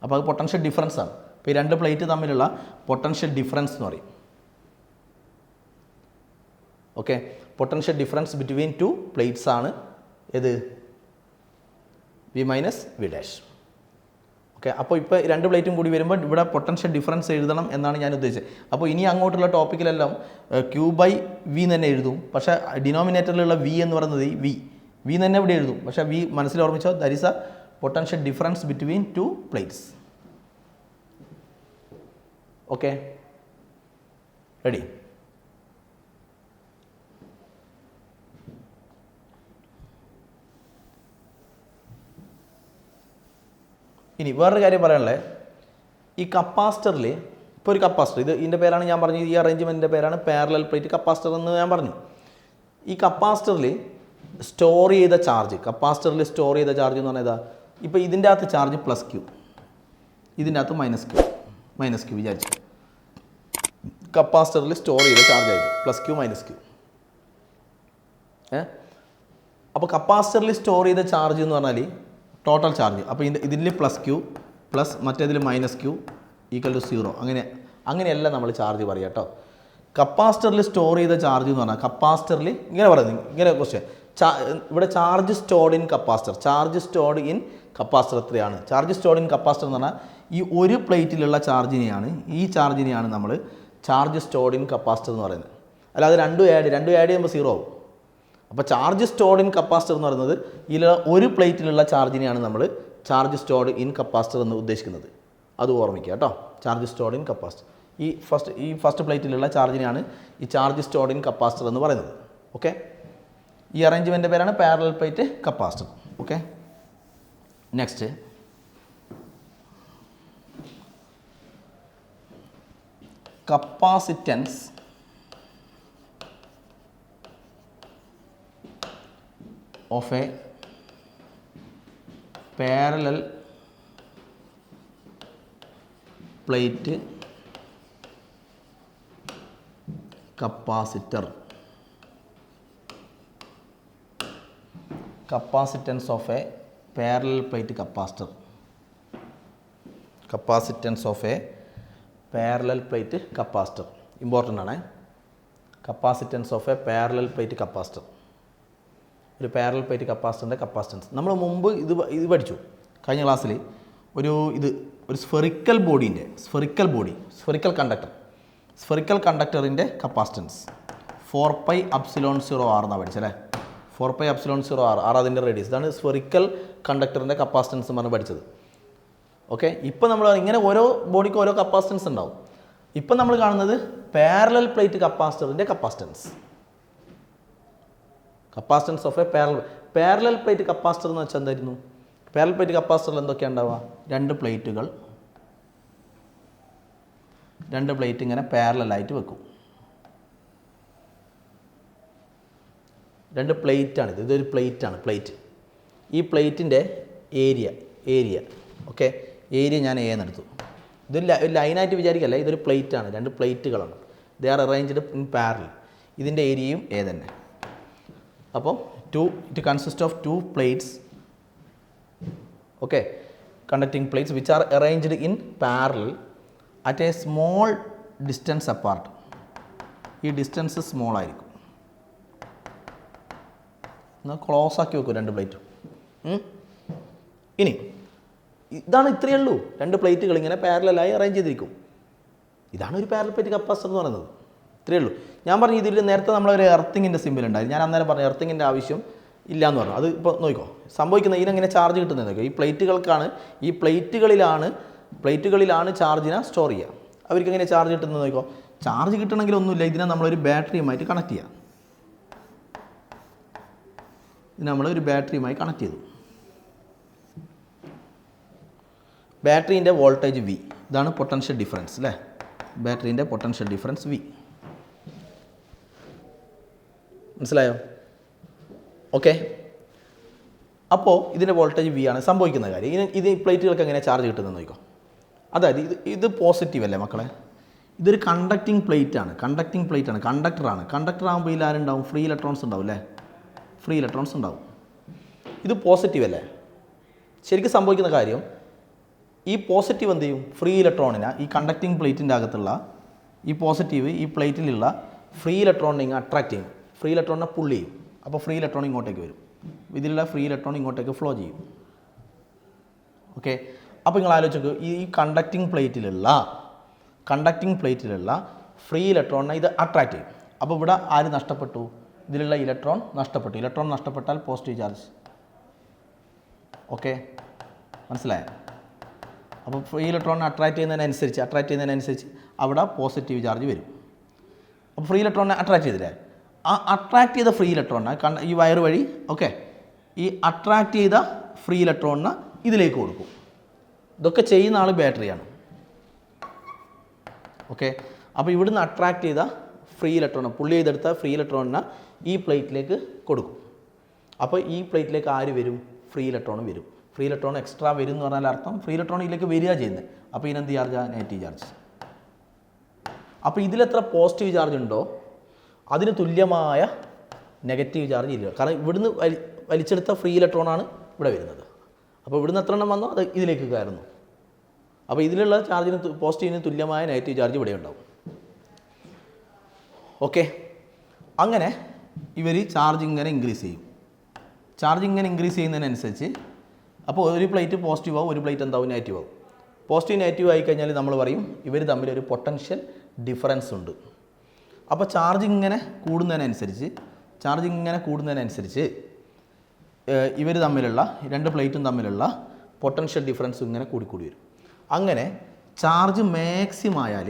A: അപ്പോൾ അത് പൊട്ടൻഷ്യൽ ഡിഫറൻസ് ആണ്. അപ്പോൾ ഈ രണ്ട് പ്ലേറ്റ് തമ്മിലുള്ള പൊട്ടൻഷ്യൽ ഡിഫറൻസ് എന്ന് പറയും. Okay, potential difference between two plates ആണ് ഇത് V - V'. ഓക്കെ, അപ്പോൾ ഇപ്പോൾ രണ്ട് പ്ലേറ്റും കൂടി വരുമ്പോൾ ഇവിടെ പൊട്ടൻഷ്യൽ ഡിഫറൻസ് എഴുതണം എന്നാണ് ഞാൻ ഉദ്ദേശിച്ചത്. അപ്പോൾ ഇനി അങ്ങോട്ടുള്ള ടോപ്പിക്കിലെല്ലാം Q/V തന്നെ എഴുതും, പക്ഷേ ഡിനോമിനേറ്ററിലുള്ള V എന്ന് പറയുന്നത് V തന്നെ ഇവിടെ എഴുതും. പക്ഷേ V മനസ്സിൽ ഓർമ്മിച്ചോ, that is a potential difference between two plates. Okay, ready? ഇനി വേറൊരു കാര്യം പറയാനുള്ളത്, ഈ കപ്പാസിറ്ററിൽ ഇപ്പോൾ ഒരു കപ്പാസിറ്റർ, ഇതിൻ്റെ പേരാണ് ഞാൻ പറഞ്ഞത്, ഈ അറേഞ്ച്മെൻറ്റിൻ്റെ പേരാണ് പാരലൽ പ്ലേറ്റ് കപ്പാസിറ്റർ എന്ന് ഞാൻ പറഞ്ഞു. ഈ കപ്പാസിറ്ററിൽ സ്റ്റോർ ചെയ്ത ചാർജ് എന്ന് പറഞ്ഞാൽ ഇതാ. ഇപ്പോൾ ഇതിൻ്റെ അകത്ത് ചാർജ് +Q, ഇതിൻ്റെ അകത്ത് -Q വിചാരിച്ചു. കപ്പാസിറ്ററിൽ സ്റ്റോർ ചെയ്ത ചാർജ് ആയിരുന്നു +Q. അപ്പോൾ കപ്പാസിറ്ററിൽ സ്റ്റോർ ചെയ്ത ചാർജ് എന്ന് പറഞ്ഞാൽ ടോട്ടൽ ചാർജ്. അപ്പോൾ ഇതിൽ +Q പ്ലസ് മറ്റേതിൽ -Q = 0. അങ്ങനെയല്ല നമ്മൾ ചാർജ് പറയുക കേട്ടോ. കപ്പാസിറ്ററിൽ സ്റ്റോർ ചെയ്ത ചാർജ് എന്ന് പറഞ്ഞാൽ കപ്പാസിറ്ററിൽ ഇങ്ങനെ ക്വസ്റ്റ്യൻ, ഇവിടെ ചാർജ് സ്റ്റോർഡ് ഇൻ കപ്പാസിറ്റർ എത്രയാണ്? ചാർജ് സ്റ്റോർഡ് ഇൻ കപ്പാസിറ്റർ എന്ന് പറഞ്ഞാൽ ഈ ഒരു പ്ലേറ്റിലുള്ള ചാർജിനെയാണ് നമ്മൾ ചാർജ് സ്റ്റോർഡ് ഇൻ കപ്പാസിറ്റർ എന്ന് പറയുന്നത്. അല്ലാതെ രണ്ടും ആഡ് ചെയ്യുമ്പോൾ 0 ആവും. അപ്പോൾ ചാർജ് സ്റ്റോർഡ് ഇൻ കപ്പാസിറ്റർ എന്ന് പറയുന്നത് ഇതിലുള്ള ഒരു പ്ലേറ്റിലുള്ള ചാർജിനെയാണ് നമ്മൾ ചാർജ് സ്റ്റോർഡ് ഇൻ കപ്പാസിറ്റർ എന്ന് ഉദ്ദേശിക്കുന്നത്. അത് ഓർമ്മിക്കുക കേട്ടോ, ചാർജ് സ്റ്റോർഡ് ഇൻ കപ്പാസിറ്റർ. ഈ ഫസ്റ്റ് പ്ലേറ്റിലുള്ള ചാർജിനെയാണ് ഈ ചാർജ് സ്റ്റോർഡ് ഇൻ കപ്പാസിറ്റർ എന്ന് പറയുന്നത്. ഓക്കെ, ഈ അറേഞ്ച്മെൻറ്റിൻ്റെ പേരാണ് parallel plate capacitor. Okay. Next capacitance of a parallel plate capacitor. Capacitance of a parallel plate capacitor. Capacitance of a parallel plate capacitor. Important ആണ്. Capacitance of a parallel plate capacitor. ഒരു parallel plate കപ്പാസിറ്ററിൻ്റെ capacitance നമ്മൾ മുമ്പ് ഇത് പഠിച്ചു കഴിഞ്ഞ ക്ലാസ്സിൽ. ഒരു സ്ഫെറിക്കൽ കണ്ടക്ടറിൻ്റെ കപ്പാസിറ്റൻസ് 4πε0r എന്നാണ് പഠിച്ചല്ലേ. 4πε0r അതിൻ്റെ റേഡിയസ്. ഇതാണ് സ്ഫെറിക്കൽ കണ്ടക്ടറിൻ്റെ കപ്പാസിറ്റൻസ് പറഞ്ഞ് പഠിച്ചത്. ഓക്കെ, ഇപ്പം നമ്മൾ ഇങ്ങനെ ഓരോ ബോഡിക്ക് ഓരോ കപ്പാസിറ്റൻസ് ഉണ്ടാവും. ഇപ്പം നമ്മൾ കാണുന്നത് പാരലൽ പ്ലേറ്റ് കപ്പാസിറ്ററിൻ്റെ capacitance of a parallel plate capacitor എന്ന് വെച്ചാൽ എന്തായിരുന്നു? പാരലൽ പ്ലേറ്റ് കപ്പാസിറ്ററിൽ എന്തൊക്കെയാണ് ഉണ്ടാവുക? രണ്ട് പ്ലേറ്റ് ഇങ്ങനെ പാരലായിട്ട് വെക്കും. രണ്ട് പ്ലേറ്റാണിത്. ഇതൊരു പ്ലേറ്റ്. ഈ പ്ലേറ്റിൻ്റെ ഏരിയ ഓക്കെ, ഏരിയ ഞാൻ എ എന്നെടുത്തു. ഇതൊരു ലൈനായിട്ട് വിചാരിക്കല്ല, ഇതൊരു പ്ലേറ്റാണ്. രണ്ട് പ്ലേറ്റുകളാണ്. They are arranged in parallel. ഇതിൻ്റെ ഏരിയയും എ തന്നെ. അപ്പോൾ it consist of two plates, okay, conducting plates which are arranged in parallel at a small distance apart. ഈ ഡിസ്റ്റൻസ് സ്മോൾ ആയിരിക്കും. എന്നാൽ ക്ലോസ് ആക്കി വെക്കും രണ്ട് പ്ലേറ്റും. ഇനി ഇതാണ്, ഇത്രയേ ഉള്ളൂ. രണ്ട് പ്ലേറ്റുകൾ ഇങ്ങനെ പാരലായി അറേഞ്ച് ചെയ്തിരിക്കും. ഇതാണ് ഒരു പാരലൽ പ്ലേറ്റ് കപ്പാസിറ്റർ എന്ന് പറയുന്നത്. ഇത്രയേ ഉള്ളൂ. ഞാൻ പറഞ്ഞു ഇതിൽ നേരത്തെ നമ്മളൊരു എർത്തിങ്ങിൻ്റെ സിമ്പിൾ ഉണ്ടായിരുന്നു. ഞാൻ അന്നേരം പറഞ്ഞു എർത്തിങ്ങിൻ്റെ ആവശ്യം ഇല്ല എന്ന് പറഞ്ഞു. അത് ഇപ്പോൾ നോക്കിക്കോ സംഭവിക്കുന്നത്. ഇതിനെങ്ങനെ ചാർജ് കിട്ടുന്നത് നോക്കിയോ. ഈ പ്ലേറ്റുകളിലാണ് ചാർജിനെ സ്റ്റോർ ചെയ്യുക. അവർക്ക് എങ്ങനെ ചാർജ് കിട്ടുന്നത് നോക്കിക്കോ. ചാർജ് കിട്ടണമെങ്കിൽ ഒന്നുമില്ല, ഇതിനെ നമ്മളൊരു ബാറ്ററിയുമായിട്ട് കണക്ട് ചെയ്യാം. ചെയ്തു. ബാറ്ററീൻ്റെ വോൾട്ടേജ് വി, ഇതാണ് പൊട്ടൻഷ്യൽ ഡിഫറൻസ് അല്ലേ. ബാറ്ററീൻ്റെ പൊട്ടൻഷ്യൽ ഡിഫറൻസ് വി. മനസ്സിലായോ? ഓക്കെ, അപ്പോൾ ഇതിൻ്റെ വോൾട്ടേജ് വി ആണ്. സംഭവിക്കുന്ന കാര്യം ഇത് പ്ലേറ്റുകൾക്ക് എങ്ങനെ ചാർജ് കിട്ടുന്നത് നോക്കിക്കോ. അതായത് ഇത് പോസിറ്റീവ് അല്ലേ മക്കളെ. ഇതൊരു കണ്ടക്റ്റിംഗ് പ്ലേറ്റ് ആണ്. കണ്ടക്ടറാണ്. കണ്ടക്ടർ ആകുമ്പോൾ ഇതിൽ ആരുണ്ടാവും? ഫ്രീ ഇലക്ട്രോൺസ് ഉണ്ടാവും അല്ലേ. ഇത് പോസിറ്റീവ് അല്ലേ. ശരിക്കും സംഭവിക്കുന്ന കാര്യം, ഈ പോസിറ്റീവ് എന്ത് ചെയ്യും? ഫ്രീ ഇലക്ട്രോണിനെ ഈ കണ്ടക്റ്റിംഗ് പ്ലേറ്റിൻ്റെ അകത്തുള്ള ഈ പോസിറ്റീവ് ഈ പ്ലേറ്റിലുള്ള ഫ്രീ ഇലക്ട്രോണിനെ അട്രാക്റ്റ് ചെയ്യും. ഫ്രീ ഇലക്ട്രോണിനെ പുള്ള് ചെയ്യും. അപ്പോൾ ഫ്രീ ഇലക്ട്രോൺ ഇങ്ങോട്ടേക്ക് വരും. ഇതിലുള്ള ഫ്രീ ഇലക്ട്രോൺ ഇങ്ങോട്ടേക്ക് ഫ്ലോ ചെയ്യും. ഓക്കെ, അപ്പോൾ നിങ്ങൾ ആലോചിച്ച് ഈ കണ്ടക്റ്റിംഗ് പ്ലേറ്റിലുള്ള ഫ്രീ ഇലക്ട്രോണിനെ ഇത് അട്രാക്റ്റ് ചെയ്യും. അപ്പോൾ ഇവിടെ ആര് നഷ്ടപ്പെട്ടു? ഇതിലുള്ള ഇലക്ട്രോൺ നഷ്ടപ്പെട്ടു. ഇലക്ട്രോൺ നഷ്ടപ്പെട്ടാൽ പോസിറ്റീവ് ചാർജ്. ഓക്കെ, മനസ്സിലായോ? അപ്പോൾ ഫ്രീ ഇലക്ട്രോണിനെ അട്രാക്റ്റ് ചെയ്യുന്നതിനനുസരിച്ച് അവിടെ പോസിറ്റീവ് ചാർജ് വരും. അപ്പോൾ ഫ്രീ ഇലക്ട്രോണിനെ അട്രാക്റ്റ് ചെയ്തില്ലേ? ആ അട്രാക്റ്റ് ചെയ്ത ഫ്രീ ഇലക്ട്രോണിനെ ഈ വയർ വഴി ഈ അട്രാക്റ്റ് ചെയ്ത ഫ്രീ ഇലക്ട്രോണിനെ ഇതിലേക്ക് കൊടുക്കും. ഇതൊക്കെ ചെയ്യുന്ന ആൾ ബാറ്ററിയാണ്. ഓക്കെ, അപ്പോൾ ഇവിടുന്ന് അട്രാക്റ്റ് ചെയ്ത ഫ്രീ ഇലക്ട്രോൺ പുള്ളി ചെയ്തെടുത്ത ഫ്രീ ഇലക്ട്രോണിനെ ഈ പ്ലേറ്റിലേക്ക് കൊടുക്കും. അപ്പോൾ ഈ പ്ലേറ്റിലേക്ക് ആര് വരും? ഫ്രീ ഇലക്ട്രോൺ വരും. ഫ്രീ ഇലക്ട്രോൺ എക്സ്ട്രാ വരും എന്ന് പറഞ്ഞാൽ അർത്ഥം ഫ്രീ ഇലക്ട്രോൺ ഇതിലേക്ക് വരിക ചെയ്യുന്നത്. അപ്പോൾ ഇതിനെന്ത് ചാർജാണ്? Negative charge. അപ്പോൾ ഇതിലെത്ര പോസിറ്റീവ് ചാർജ് ഉണ്ടോ അതിന് തുല്യമായ നെഗറ്റീവ് ചാർജ് ഇല്ല. കാരണം ഇവിടുന്ന് വലിച്ചെടുത്ത ഫ്രീ ഇലക്ട്രോണാണ് ഇവിടെ വരുന്നത്. അപ്പോൾ ഇവിടുന്ന് എത്ര എണ്ണം വന്നോ അത് ഇതിലേക്ക് കയറുന്നു. അപ്പോൾ ഇതിലുള്ള ചാർജിന് പോസിറ്റീവിന് തുല്യമായ നെഗറ്റീവ് ചാർജ് ഇവിടെ ഉണ്ടാവും. ഓക്കെ, അങ്ങനെ ഇവർ ചാർജ് ഇങ്ങനെ ഇൻക്രീസ് ചെയ്യും. ചെയ്യുന്നതിനനുസരിച്ച് അപ്പോൾ ഒരു പ്ലേറ്റ് പോസിറ്റീവ് ആവും, ഒരു പ്ലേറ്റ് എന്താവും? നെഗറ്റീവ് ആവും. പോസിറ്റീവ് നെഗറ്റീവ് ആയി കഴിഞ്ഞാൽ നമ്മൾ പറയും ഇവർ തമ്മിലൊരു പൊട്ടൻഷ്യൽ ഡിഫറൻസ് ഉണ്ട്. അപ്പോൾ ചാർജ് ഇങ്ങനെ കൂടുന്നതിനനുസരിച്ച് ഇവർ തമ്മിലുള്ള രണ്ട് പ്ലേറ്റും തമ്മിലുള്ള പൊട്ടൻഷ്യൽ ഡിഫറൻസ് ഇങ്ങനെ കൂടിക്കൂടി വരും. അങ്ങനെ ചാർജ് മാക്സിമം ആയാൽ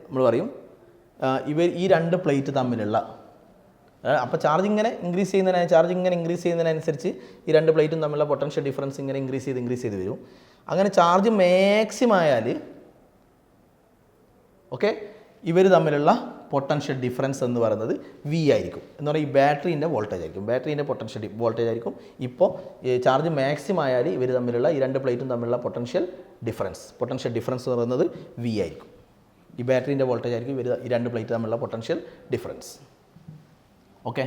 A: നമ്മൾ പറയും ഈ രണ്ട് പ്ലേറ്റ് തമ്മിലുള്ള അപ്പോൾ ചാർജ് ഇങ്ങനെ ഇൻക്രീസ് ചെയ്യുന്നതിനനുസരിച്ച് ഈ രണ്ട് പ്ലേറ്റും തമ്മിലുള്ള പൊട്ടൻഷ്യൽ ഡിഫറൻസ് ഇങ്ങനെ ഇൻക്രീസ് ചെയ്ത് വരും. അങ്ങനെ ചാർജ് മാക്സിമം ആയാൽ ഓക്കെ ഇവർ തമ്മിലുള്ള പൊട്ടൻഷ്യൽ ഡിഫറൻസ് എന്ന് പറയുന്നത് വി ആയിരിക്കും. എന്ന് പറഞ്ഞാൽ ഈ ബാറ്ററീൻ്റെ വോൾട്ടേജ് ആയിരിക്കും, ബാറ്ററീൻ്റെ പൊട്ടൻഷ്യൽ വോൾട്ടേജ് ആയിരിക്കും. ഇപ്പോൾ ചാർജ് മാക്സിമം ആയാൽ ഇവർ തമ്മിലുള്ള ഈ രണ്ട് പ്ലേറ്റും തമ്മിലുള്ള പൊട്ടൻഷ്യൽ ഡിഫറൻസ് എന്ന് പറയുന്നത് വി ആയിരിക്കും. ഈ ബാറ്ററീൻ്റെ വോൾട്ടേജ് ആയിരിക്കും ഇവർ ഈ രണ്ട് പ്ലേറ്റ് തമ്മിലുള്ള പൊട്ടൻഷ്യൽ ഡിഫറൻസ്. ഓക്കെ,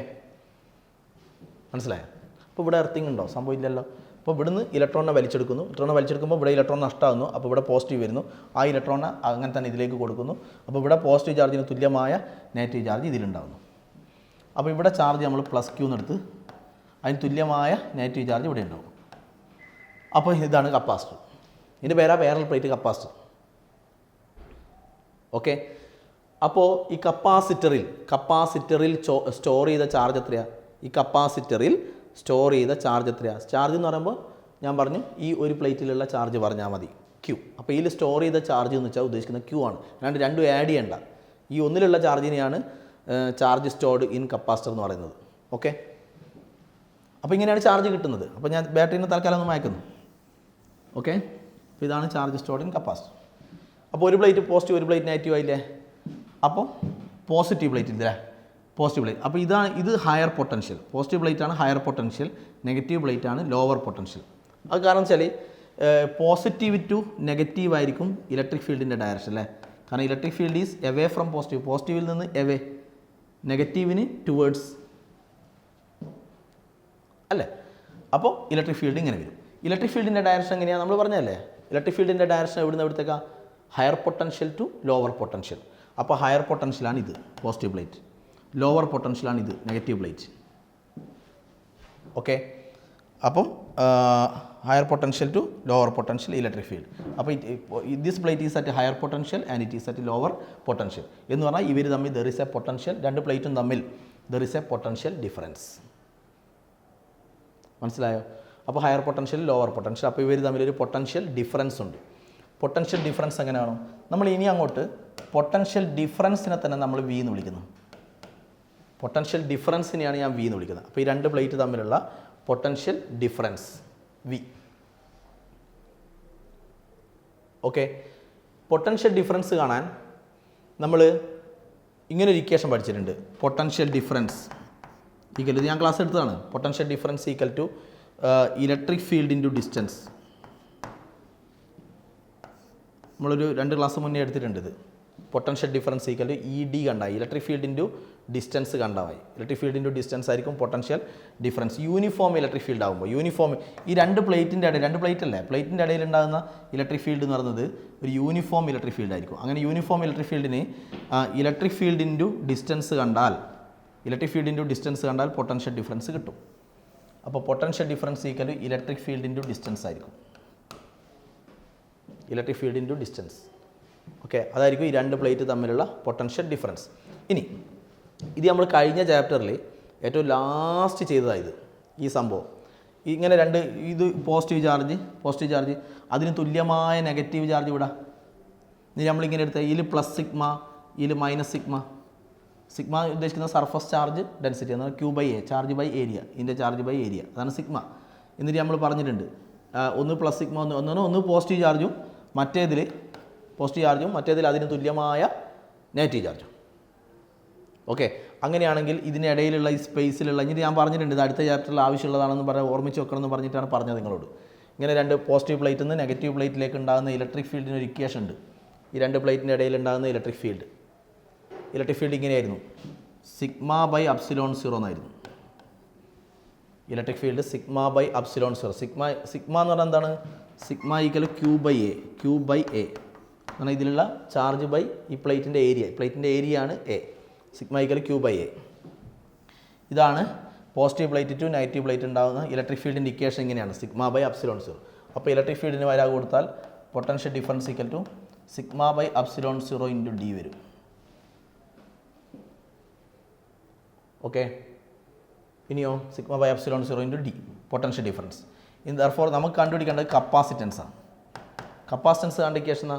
A: മനസ്സിലായോ? അപ്പോൾ ഇവിടെ എർത്തിങ് ഉണ്ടോ? സംഭവം ഇല്ലല്ലോ. അപ്പോൾ ഇവിടുന്ന് ഇലക്ട്രോണിനെ വലിച്ചെടുക്കുമ്പോൾ ഇവിടെ ഇലക്ട്രോൺ നഷ്ടമാകുന്നു. അപ്പോൾ ഇവിടെ പോസിറ്റീവ് വരുന്നു. ആ ഇലക്ട്രോണിനെ അങ്ങനെ തന്നെ ഇതിലേക്ക് കൊടുക്കുന്നു. അപ്പോൾ ഇവിടെ പോസിറ്റീവ് ചാർജിന് തുല്യമായ നെഗറ്റീവ് ചാർജ് ഇതിലുണ്ടാകുന്നു. അപ്പോൾ ഇവിടെ ചാർജ് നമ്മൾ +Q എന്നെടുത്ത് അതിന് തുല്യമായ നെഗറ്റീവ് ചാർജ് ഇവിടെ ഉണ്ടാവും. അപ്പോൾ ഇതാണ് കപ്പാസിറ്റർ. ഇതിൻ്റെ പേരാ പാരലൽ പ്ലേറ്റ് കപ്പാസിറ്റർ. ഓക്കെ, അപ്പോൾ ഈ കപ്പാസിറ്ററിൽ സ്റ്റോർ ചെയ്ത ചാർജ് എത്രയാണ്? ഈ കപ്പാസിറ്ററിൽ സ്റ്റോർ ചെയ്ത ചാർജ് എത്രയാണ്? ചാർജ് എന്ന് പറയുമ്പോൾ ഞാൻ പറഞ്ഞു ഈ ഒരു പ്ലേറ്റിലുള്ള ചാർജ് പറഞ്ഞാൽ മതി, Q. അപ്പോൾ ഇതിൽ സ്റ്റോർ ചെയ്ത ചാർജ് എന്ന് വെച്ചാൽ ഉദ്ദേശിക്കുന്നത് Q ആണ്. അല്ലാണ്ട് രണ്ടും ആഡ് ചെയ്യേണ്ട. ഈ ഒന്നിലുള്ള ചാർജിനെയാണ് ചാർജ് സ്റ്റോർഡ് ഇൻ കപ്പാസിറ്റർ എന്ന് പറയുന്നത്. ഓക്കെ, അപ്പോൾ ഇങ്ങനെയാണ് ചാർജ് കിട്ടുന്നത്. അപ്പോൾ ഞാൻ ബാറ്ററീനെ തൽക്കാലം ഒന്ന് മായ്ക്കുന്നു. ഓക്കെ, അപ്പോൾ ഇതാണ് ചാർജ് സ്റ്റോർഡ് ഇൻ കപ്പാസിറ്റർ. അപ്പോൾ ഒരു പ്ലേറ്റ് പോസിറ്റീവ്, ഒരു പ്ലേറ്റ് നെഗറ്റീവ് ആയില്ലേ? അപ്പോൾ പോസിറ്റീവ് പ്ലേറ്റ് ഇല്ലേ? Positive plate. അപ്പോൾ ഇത് ഹയർ പൊട്ടൻഷ്യൽ. പോസിറ്റീവ് പ്ലേറ്റ് ആണ് ഹയർ പൊട്ടൻഷ്യൽ, നെഗറ്റീവ് പ്ലേറ്റ് ആണ് ലോവർ പൊട്ടൻഷ്യൽ. അത് കാരണം വെച്ചാൽ പോസിറ്റീവ് ടു നെഗറ്റീവ് ആയിരിക്കും ഇലക്ട്രിക് ഫീൽഡിൻ്റെ ഡയറക്ഷൻ അല്ലേ? കാരണം electric field is away from positive, പോസിറ്റീവിൽ നിന്ന് എവേ, നെഗറ്റീവിന് ടുവേർഡ്സ് അല്ലേ? അപ്പോൾ ഇലക്ട്രിക് ഫീൽഡ് ഇങ്ങനെ വരും. ഇലക്ട്രിക് ഫീൽഡിൻ്റെ ഡയറക്ഷൻ എങ്ങനെയാണ് നമ്മൾ പറഞ്ഞതല്ലേ? ഇലക്ട്രിക് ഫീൽഡിൻ്റെ ഡയറക്ഷൻ എവിടുത്തേക്കാ? Higher potential to lower potential. അപ്പോൾ ഹയർ പൊട്ടൻഷ്യലാണ് ഇത് പോസിറ്റീവ് പ്ലേറ്റ്, ലോവർ പൊട്ടൻഷ്യലാണ് ഇത് നെഗറ്റീവ് പ്ലേറ്റ്. ഓക്കെ, അപ്പം higher potential to lower potential electric field. അപ്പോൾ this plate is at higher potential and it is at lower potential എന്ന് പറഞ്ഞാൽ ഇവർ തമ്മിൽ ദർ ഇസ് എ പൊട്ടൻഷ്യൽ, രണ്ട് പ്ലേറ്റും തമ്മിൽ there is A potential difference. മനസ്സിലായോ? അപ്പോൾ ഹയർ പൊട്ടൻഷ്യൽ ലോവർ പൊട്ടൻഷ്യൽ, അപ്പോൾ ഇവർ തമ്മിലൊരു പൊട്ടൻഷ്യൽ ഡിഫറൻസ് ഉണ്ട്. പൊട്ടൻഷ്യൽ ഡിഫറൻസ് എങ്ങനെയാണോ? നമ്മൾ ഇനി അങ്ങോട്ട് പൊട്ടൻഷ്യൽ ഡിഫറൻസിനെ തന്നെ നമ്മൾ വി എന്ന് വിളിക്കുന്നു. പൊട്ടൻഷ്യൽ ഡിഫറൻസിനെയാണ് ഞാൻ വി എന്ന് വിളിക്കുന്നത്. അപ്പോൾ ഈ രണ്ട് പ്ലേറ്റ് തമ്മിലുള്ള potential difference V. Okay, potential difference കാണാൻ നമ്മൾ ഇങ്ങനൊരു ഇക്വേഷൻ പഠിച്ചിട്ടുണ്ട്. പൊട്ടൻഷ്യൽ ഡിഫറൻസ് ഈക്വൽ ടു, ഞാൻ ക്ലാസ് എടുത്തതാണ്, potential difference equal to electric field into distance. നമ്മളൊരു 2 ക്ലാസ് മുന്നേ എടുത്തിട്ടുണ്ട് ഇത്. Potential difference equal to ED കണ്ടായി, ഇലക്ട്രിക് ഫീൽഡ് ഇൻറ്റു ഡിസ്റ്റൻസ് കണ്ടായി. ഇലക്ട്രിക് ഫീൽഡ് ഇൻറ്റു ഡിസ്റ്റൻസ് ആയിരിക്കും potential difference. Uniform electric field ആകുമ്പോൾ, യൂണിഫോം ഈ രണ്ട് പ്ലേറ്റിൻ്റെ ഇടയിൽ, രണ്ട് പ്ലേറ്റ് അല്ലേ, പ്ലേറ്റിൻ്റെ ഇടയിൽ ഉണ്ടാകുന്ന ഇലക്ട്രിക് ഫീൽഡ് എന്ന് പറയുന്നത് ഒരു യൂണിഫോം ഇലക്ട്രിക് ഫീൽഡ് ആയിരിക്കും. അങ്ങനെ യൂണിഫോം ഇലക്ട്രിക് ഫീൽഡിന് ഇലക്ട്രിക് ഫീൽഡ് ഇൻറ്റു ഡിസ്റ്റൻസ് കണ്ടാൽ, പൊട്ടൻഷ്യൽ ഡിഫറൻസ് കിട്ടും. അപ്പോൾ potential difference equal to electric field into distance ആയിരിക്കും. Electric field into distance. Okay, അതായിരിക്കും ഈ രണ്ട് പ്ലേറ്റ് തമ്മിലുള്ള പൊട്ടൻഷ്യൽ ഡിഫറൻസ്. ഇനി ഇത് നമ്മൾ കഴിഞ്ഞ ചാപ്റ്ററിൽ ഏറ്റവും ലാസ്റ്റ് ചെയ്തതായത് ഈ സംഭവം. ഇങ്ങനെ രണ്ട്, ഇത് പോസിറ്റീവ് ചാർജ്, അതിന് തുല്യമായ നെഗറ്റീവ് ചാർജ് ഇവിടെ. ഇനി നമ്മളിങ്ങനെ എടുത്ത ഇതിൽ പ്ലസ് സിഗ്മ, ഇതിൽ മൈനസ് സിഗ്മ. സിഗ്മ ഉദ്ദേശിക്കുന്ന സർഫസ് ചാർജ് ഡെൻസിറ്റി എന്നാൽ Q/A, ചാർജ് ബൈ ഏരിയ, ഇതിൻ്റെ ചാർജ് ബൈ ഏരിയ, അതാണ് സിഗ്മ. എന്നിട്ട് നമ്മൾ പറഞ്ഞിട്ടുണ്ട് ഒന്ന് പ്ലസ് സിഗ്മ, ഒന്ന് പോസിറ്റീവ് ചാർജും മറ്റേതിൽ അതിന് തുല്യമായ നെഗറ്റീവ് ചാർജും. ഓക്കെ, അങ്ങനെയാണെങ്കിൽ ഇതിനിടയിലുള്ള ഈ സ്പേസിലുള്ള, ഇനി ഞാൻ പറഞ്ഞിട്ടുണ്ട് ഇത് അടുത്ത ചാപ്റ്ററിൽ ആവശ്യമുള്ളതാണെന്ന് ഓർമ്മിച്ച് വെക്കണമെന്ന് പറഞ്ഞിട്ടാണ് പറഞ്ഞത് നിങ്ങളോട്. ഇങ്ങനെ രണ്ട് പോസിറ്റീവ് പ്ലേറ്റിൽ നിന്ന് നെഗറ്റീവ് പ്ലേറ്റിലേക്ക് ഉണ്ടാകുന്ന ഇലക്ട്രിക് ഫീൽഡിന് ഒരു ഇക്വേഷൻ ഉണ്ട്. ഈ രണ്ട് പ്ലേറ്റിൻ്റെ ഇടയിൽ ഉണ്ടാകുന്ന ഇലക്ട്രിക് ഫീൽഡ് ഇങ്ങനെയായിരുന്നു, σ/ε0 എന്നായിരുന്നു. Electric field σ/ε0. സിഗ്മ എന്ന് പറഞ്ഞാൽ എന്താണ്? സിഗ്മ ഈക്വൽ Q/A കാരണം ഇതിലുള്ള ചാർജ് ബൈ ഈ പ്ലേറ്റിൻ്റെ ഏരിയ ആണ് A. Sigma equal Q/A. ഇതാണ് positive plate to negative plate ഉണ്ടാകുന്ന ഇലക്ട്രിക് ഫീൽഡിൻ്റെ ഇക്വേഷൻ ഇങ്ങനെയാണ്, σ/ε0. അപ്പോൾ ഇലക്ട്രിക് ഫീൽഡിന് വരാ കൊടുത്താൽ potential difference equal to σ/ε0 into D വരും. ഓക്കെ, ഇനിയോ σ/ε0 into D potential difference. In therefore നമുക്ക് കണ്ടുപിടിക്കേണ്ടത് കപ്പാസിറ്റൻസ് ആണ്. കപ്പാസിറ്റൻസ് കണ്ടിക്കേഷനാ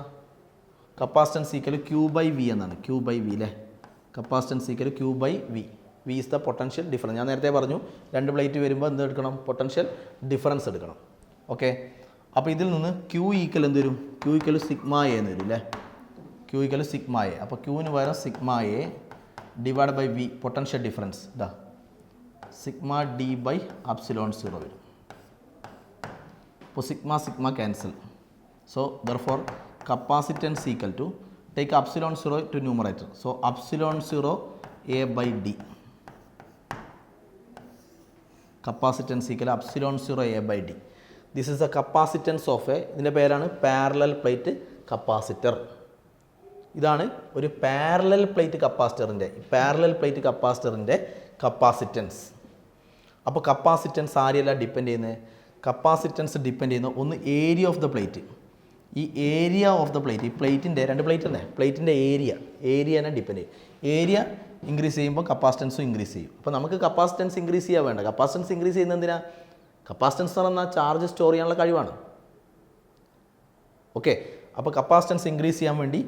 A: കപ്പാസിറ്റൻസ് ഈക്വൽ Q/V എന്നാണ്. Q/V അല്ലേ, capacitance equal Q/V. V is the potential difference. ഞാൻ നേരത്തെ പറഞ്ഞു രണ്ട് പ്ലേറ്റ് വരുമ്പോൾ എന്ത് എടുക്കണം, പൊട്ടൻഷ്യൽ ഡിഫറൻസ് എടുക്കണം. ഓക്കെ, അപ്പോൾ ഇതിൽ നിന്ന് ക്യൂ ഈക്വൽ എന്ത് വരും, ക്യൂ ഈക്വൽ സിഗ്മ എ എന്ന് വരും അല്ലേ, ക്യൂ ഈക്വൽ സിഗ്മ എ. അപ്പോൾ ക്യൂവിന് പകരം sigma A divide by V potential difference ഇതാ സിഗ്മ ഡി ബൈ അപ്സിലോൺ 0 വരും. അപ്പോൾ sigma sigma cancel. So therefore capacitance equal to take epsilon 0 to numerator. So epsilon 0 A by D, capacitance equal epsilon 0 A by D. This is a capacitance of A, ഇതിൻ്റെ പേരാണ് parallel plate capacitor. ഇതാണ് ഒരു parallel plate കപ്പാസിറ്ററിൻ്റെ capacitance. അപ്പോൾ capacitance ആരെയല്ല depend ചെയ്യുന്നത്, capacitance depend ചെയ്യുന്ന ഒന്ന് ഏരിയ ഓഫ് ദ പ്ലേറ്റ്. ഈ ഏരിയ ഓഫ് ദ പ്ലേറ്റ്, ഈ പ്ലേറ്റിൻ്റെ രണ്ട് പ്ലേറ്റ് അല്ലേ, പ്ലേറ്റിൻ്റെ ഏരിയനെ ഡിപ്പെൻഡ് ചെയ്യും. ഏരിയ ഇൻക്രീസ് ചെയ്യുമ്പോൾ കപ്പാസിറ്റൻസും ഇൻക്രീസ് ചെയ്യും. അപ്പോൾ നമുക്ക് കപ്പാസിറ്റൻസ് ഇൻക്രീസ് ചെയ്യാൻ വേണ്ട. കപ്പാസിറ്റൻസ് ഇൻക്രീസ് ചെയ്യുന്നത് എന്തിനാ, കപ്പാസിറ്റൻസ് എന്ന് പറഞ്ഞാൽ ചാർജ് സ്റ്റോർ ചെയ്യാനുള്ള കഴിവാണ്. ഓക്കെ, അപ്പോൾ കപ്പാസിറ്റൻസ് ഇൻക്രീസ് ചെയ്യാൻ വേണ്ടി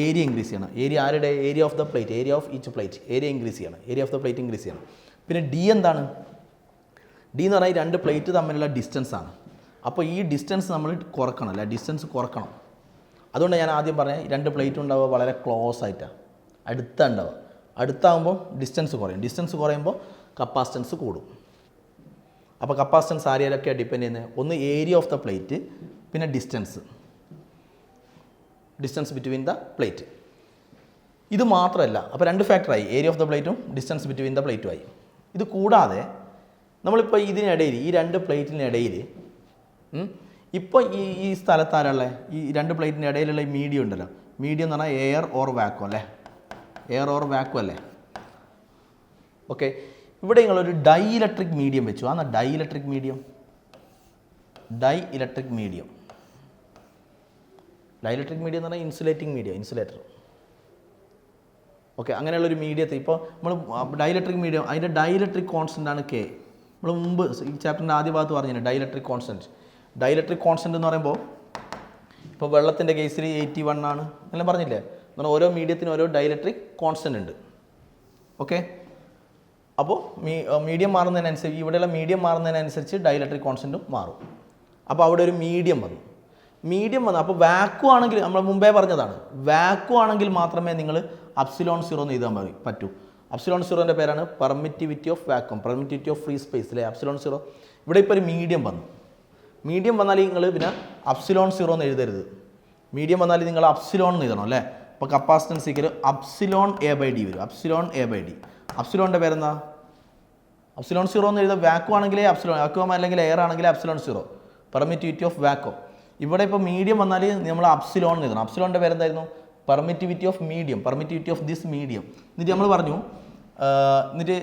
A: ഏരിയ ഇൻക്രീസ് ചെയ്യണം. ഏരിയ ആരുടെ, area of the plate, area of each plate, area increase ചെയ്യണം, area of the plate increase ചെയ്യണം. പിന്നെ ഡി എന്താണ്, ഡി എന്ന് പറഞ്ഞാൽ രണ്ട് പ്ലേറ്റ് തമ്മിലുള്ള ഡിസ്റ്റൻസ് ആണ്. അപ്പോൾ ഈ ഡിസ്റ്റൻസ് നമ്മൾ കുറക്കണം അല്ലേ, ഡിസ്റ്റൻസ് കുറക്കണം. അതുകൊണ്ട് ഞാൻ ആദ്യം പറഞ്ഞ രണ്ട് പ്ലേറ്റ് ഉണ്ടാവുക വളരെ ക്ലോസ് ആയിട്ടാണ്, അടുത്തുണ്ടാവുക. അടുത്താകുമ്പോൾ ഡിസ്റ്റൻസ് കുറയും, ഡിസ്റ്റൻസ് കുറയുമ്പോൾ കപ്പാസിറ്റൻസ് കൂടും. അപ്പോൾ കപ്പാസിറ്റൻസ് ആരെയൊക്കെയാണ് ഡിപ്പെൻഡ് ചെയ്യുന്നത്, ഒന്ന് ഏരിയ ഓഫ് ദ പ്ലേറ്റ്, പിന്നെ ഡിസ്റ്റൻസ് ബിറ്റ്വീൻ ദ പ്ലേറ്റ്. ഇത് മാത്രമല്ല, അപ്പോൾ രണ്ട് ഫാക്ടറായി, ഏരിയ ഓഫ് ദ പ്ലേറ്റും ഡിസ്റ്റൻസ് ബിറ്റ്വീൻ ദ പ്ലേറ്റും ആയി. ഇത് കൂടാതെ നമ്മളിപ്പോൾ ഇതിനിടയിൽ, ഈ രണ്ട് പ്ലേറ്റിനിടയിൽ ഇപ്പോൾ ഈ സ്ഥലത്താരുള്ള ഈ രണ്ട് പ്ലേറ്റിൻ്റെ ഇടയിലുള്ള ഈ മീഡിയം ഉണ്ടല്ലോ, മീഡിയം എന്ന് പറഞ്ഞാൽ എയർ ഓർ വാക്വം അല്ലേ, എയർ ഓർ വാക്വം അല്ലേ. ഓക്കെ, ഇവിടെ നിങ്ങളൊരു ഡൈ ഇലക്ട്രിക് മീഡിയം വെച്ചു. ആ ഡൈ ഇലക്ട്രിക് മീഡിയം എന്ന് പറഞ്ഞാൽ ഇൻസുലേറ്റിംഗ് മീഡിയം, ഇൻസുലേറ്റർ. ഓക്കെ, അങ്ങനെയുള്ളൊരു മീഡിയത്തെ ഇപ്പോൾ നമ്മൾ ഡൈഇലക്ട്രിക് മീഡിയം, അതിൻ്റെ ഡൈഇലക്ട്രിക് കോൺസ്റ്റൻ്റ് ആണ് കെ. നമ്മൾ മുമ്പ് ഈ ചാപ്റ്ററിൻ്റെ ആദ്യ ഭാഗത്ത് പറഞ്ഞു ഡൈഇലക്ട്രിക് കോൺസ്റ്റൻറ്റ്. ഡൈഇലക്ട്രിക് കോൺസ്റ്റൻറ്റ് എന്ന് പറയുമ്പോൾ ഇപ്പോൾ വെള്ളത്തിൻ്റെ കേസിൽ 81 ആണ് എല്ലാം പറഞ്ഞില്ലേ, എന്ന് പറഞ്ഞാൽ ഓരോ മീഡിയത്തിനും ഓരോ ഡൈഇലക്ട്രിക് കോൺസ്റ്റൻറ്റ് ഉണ്ട്. ഓക്കെ, അപ്പോൾ മീഡിയം മാറുന്നതിനനുസരിച്ച്, ഇവിടെയുള്ള മീഡിയം മാറുന്നതിനനുസരിച്ച് ഡൈഇലക്ട്രിക് കോൺസ്റ്റൻറ്റും മാറും. അപ്പോൾ അവിടെ ഒരു മീഡിയം വന്നു. അപ്പോൾ വാക്വം ആണെങ്കിൽ, നമ്മൾ മുമ്പേ പറഞ്ഞതാണ്, വാക്വം ആണെങ്കിൽ മാത്രമേ നിങ്ങൾ അപ്സിലോൺ 0 എന്ന് എഴുതാൻ പറ്റൂ. അപ്സിലോൺ 0ൻ്റെ പേരാണ് permittivity of vacuum, permittivity of free space അല്ലേ, അപ്സിലോൺ 0. ഇവിടെ ഇപ്പോൾ ഒരു മീഡിയം വന്നു. മീഡിയം വന്നാൽ നിങ്ങൾ പിന്നെ അപ്സിലോൺ 0 എന്ന് എഴുതരുത്. മീഡിയം വന്നാൽ നിങ്ങൾ അപ്സിലോൺ എന്ന് എഴുതണം അല്ലേ. അപ്പോൾ capacitance equal epsilon A by D വരും, അപ്സിലോൺ എ ബൈ ഡി. അപ്സിലോണിൻ്റെ പേരെന്താ, അപ്സിലോൺ 0 എന്ന് എഴുതാം. വാക്വം ആണെങ്കിലേ അപ്സിലോൺ, വാക്വം അല്ലെങ്കിൽ എയർ ആണെങ്കിൽ അപ്സിലോൺ 0, പെർമിറ്റിവിറ്റി ഓഫ് വാക്വം. ഇവിടെ ഇപ്പോൾ മീഡിയം വന്നാൽ നമ്മൾ അപ്സിലോൺ എന്ന് എഴുതണം. അപ്സിലോണിൻ്റെ പേരെന്തായിരുന്നു, permittivity of medium, permittivity of this medium. എന്നിട്ട് നമ്മൾ പറഞ്ഞു, എന്നിട്ട്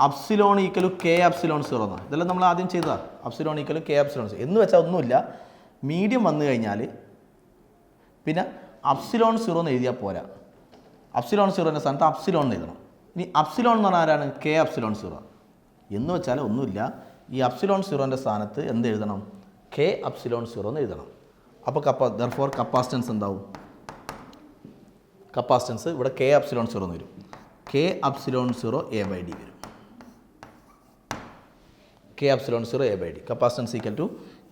A: അപ്സിലോൺ ഈക്വൽ കെ അപ്സിലോൺ 0 എന്നാണ്. ഇതെല്ലാം നമ്മൾ ആദ്യം ചെയ്തതാണ്. അപ്സിലോൺ ഈക്വൽ കെ അപ്സിലോൺ 0 എന്ന് വെച്ചാൽ ഒന്നുമില്ല, മീഡിയം വന്നു കഴിഞ്ഞാൽ പിന്നെ അപ്സിലോൺ 0 എന്ന് എഴുതിയാൽ പോരാ. അപ്സിലോൺ 0ൻ്റെ സ്ഥാനത്ത് അപ്സിലോൺ എന്ന് എഴുതണം. ഇനി അപ്സിലോൺ എന്ന് പറഞ്ഞാൽ ആരാണ്, കെ അപ്സിലോൺ 0 എന്ന് വെച്ചാൽ ഒന്നുമില്ല, ഈ അപ്സിലോൺ 0ൻ്റെ സ്ഥാനത്ത് എന്ത് എഴുതണം, കെ അപ്സിലോൺ 0 എന്ന് എഴുതണം. അപ്പോൾ ദർഫോർ കപ്പാസിറ്റൻസ് എന്താവും, കപ്പാസിറ്റൻസ് ഇവിടെ കെ അപ്സിലോൺ 0 എന്ന് വരും. K epsilon 0 A by D വരും. K epsilon 0 A by D, capacitance equal to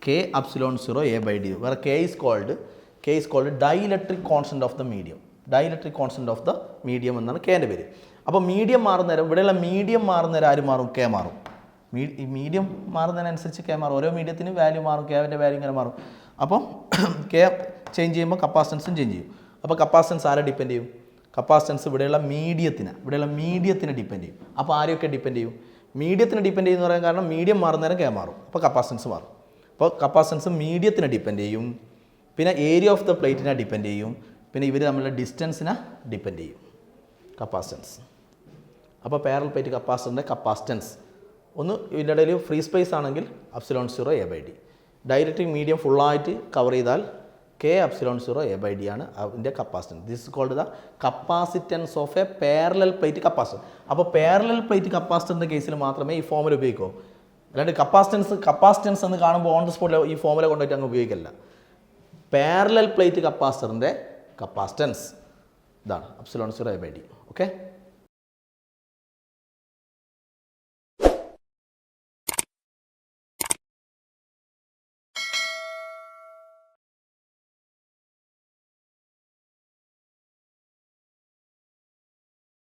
A: K epsilon 0 A by D, വേറെ K is called dielectric constant of the medium. Dielectric constant of the medium എന്നാണ് കെൻ്റെ പേര്. അപ്പോൾ medium മാറുന്നേരം, ഇവിടെയുള്ള medium മാറുന്നേരം ആര് മാറും, K മാറും. മീഡിയം മാറുന്നതിനനുസരിച്ച് കെ മാറും. ഓരോ മീഡിയത്തിനും വാല്യൂ മാറും, കെൻ്റെ വാല്യൂ ഇങ്ങനെ മാറും. അപ്പോൾ കെ ചേഞ്ച് ചെയ്യുമ്പോൾ കപ്പാസിറ്റൻസും ചേഞ്ച് ചെയ്യും. അപ്പോൾ കപ്പാസിറ്റൻസ് ആരെ ഡിപ്പെൻഡ് ചെയ്യും, കപ്പാസിറ്റൻസ് ഇവിടെയുള്ള മീഡിയത്തിനെ ഡിപ്പെൻഡ് ചെയ്യും. അപ്പോൾ ആരെയൊക്കെ ഡിപ്പെൻഡ് ചെയ്യും, മീഡിയത്തിന് ഡിപ്പെൻഡ് ചെയ്യുന്ന പറയാൻ കാരണം മീഡിയം മാറുന്നേരം കെ മാറും, അപ്പോൾ കപ്പാസിറ്റൻസ് മാറും. അപ്പോൾ കപ്പാസിറ്റൻസ് മീഡിയത്തിനെ ഡിപ്പെൻഡ് ചെയ്യും, പിന്നെ ഏരിയ ഓഫ് ദ പ്ലേറ്റിനെ ഡിപ്പെൻഡ് ചെയ്യും, പിന്നെ ഇവർ തമ്മിലുള്ള ഡിസ്റ്റൻസിനെ ഡിപ്പെൻഡ് ചെയ്യും കപ്പാസിറ്റൻസ്. അപ്പോൾ പാരലൽ പ്ലേറ്റ് കപ്പാസിറ്ററിൻ്റെ കപ്പാസിറ്റൻസ് ഒന്ന് ഇതിൻ്റെ ഇടയിൽ ഫ്രീ സ്പേസ് ആണെങ്കിൽ epsilon 0 A by D. Dielectric medium ഫുള്ളായിട്ട് കവർ ചെയ്താൽ K epsilon 0 A by D ആണ് അതിൻ്റെ capacitance. This is called the capacitance of a parallel plate capacitor. അപ്പോൾ പാരലൽ പ്ലേറ്റ് കപ്പാസിറ്ററിൻ്റെ കേസിൽ മാത്രമേ ഈ ഫോമുല ഉപയോഗിക്കൂ. അല്ലാണ്ട് കപ്പാസിറ്റൻസ് എന്ന് കാണുമ്പോൾ ഓൺ ദ സ്പോട്ടിൽ ഈ ഫോമുല കൊണ്ടുപോയിട്ട് അങ്ങ് ഉപയോഗിക്കില്ല. പാരലൽ പ്ലേറ്റ് കപ്പാസിറ്ററിൻ്റെ കപ്പാസിറ്റൻസ് ഇതാണ് epsilon 0 A by D. Okay.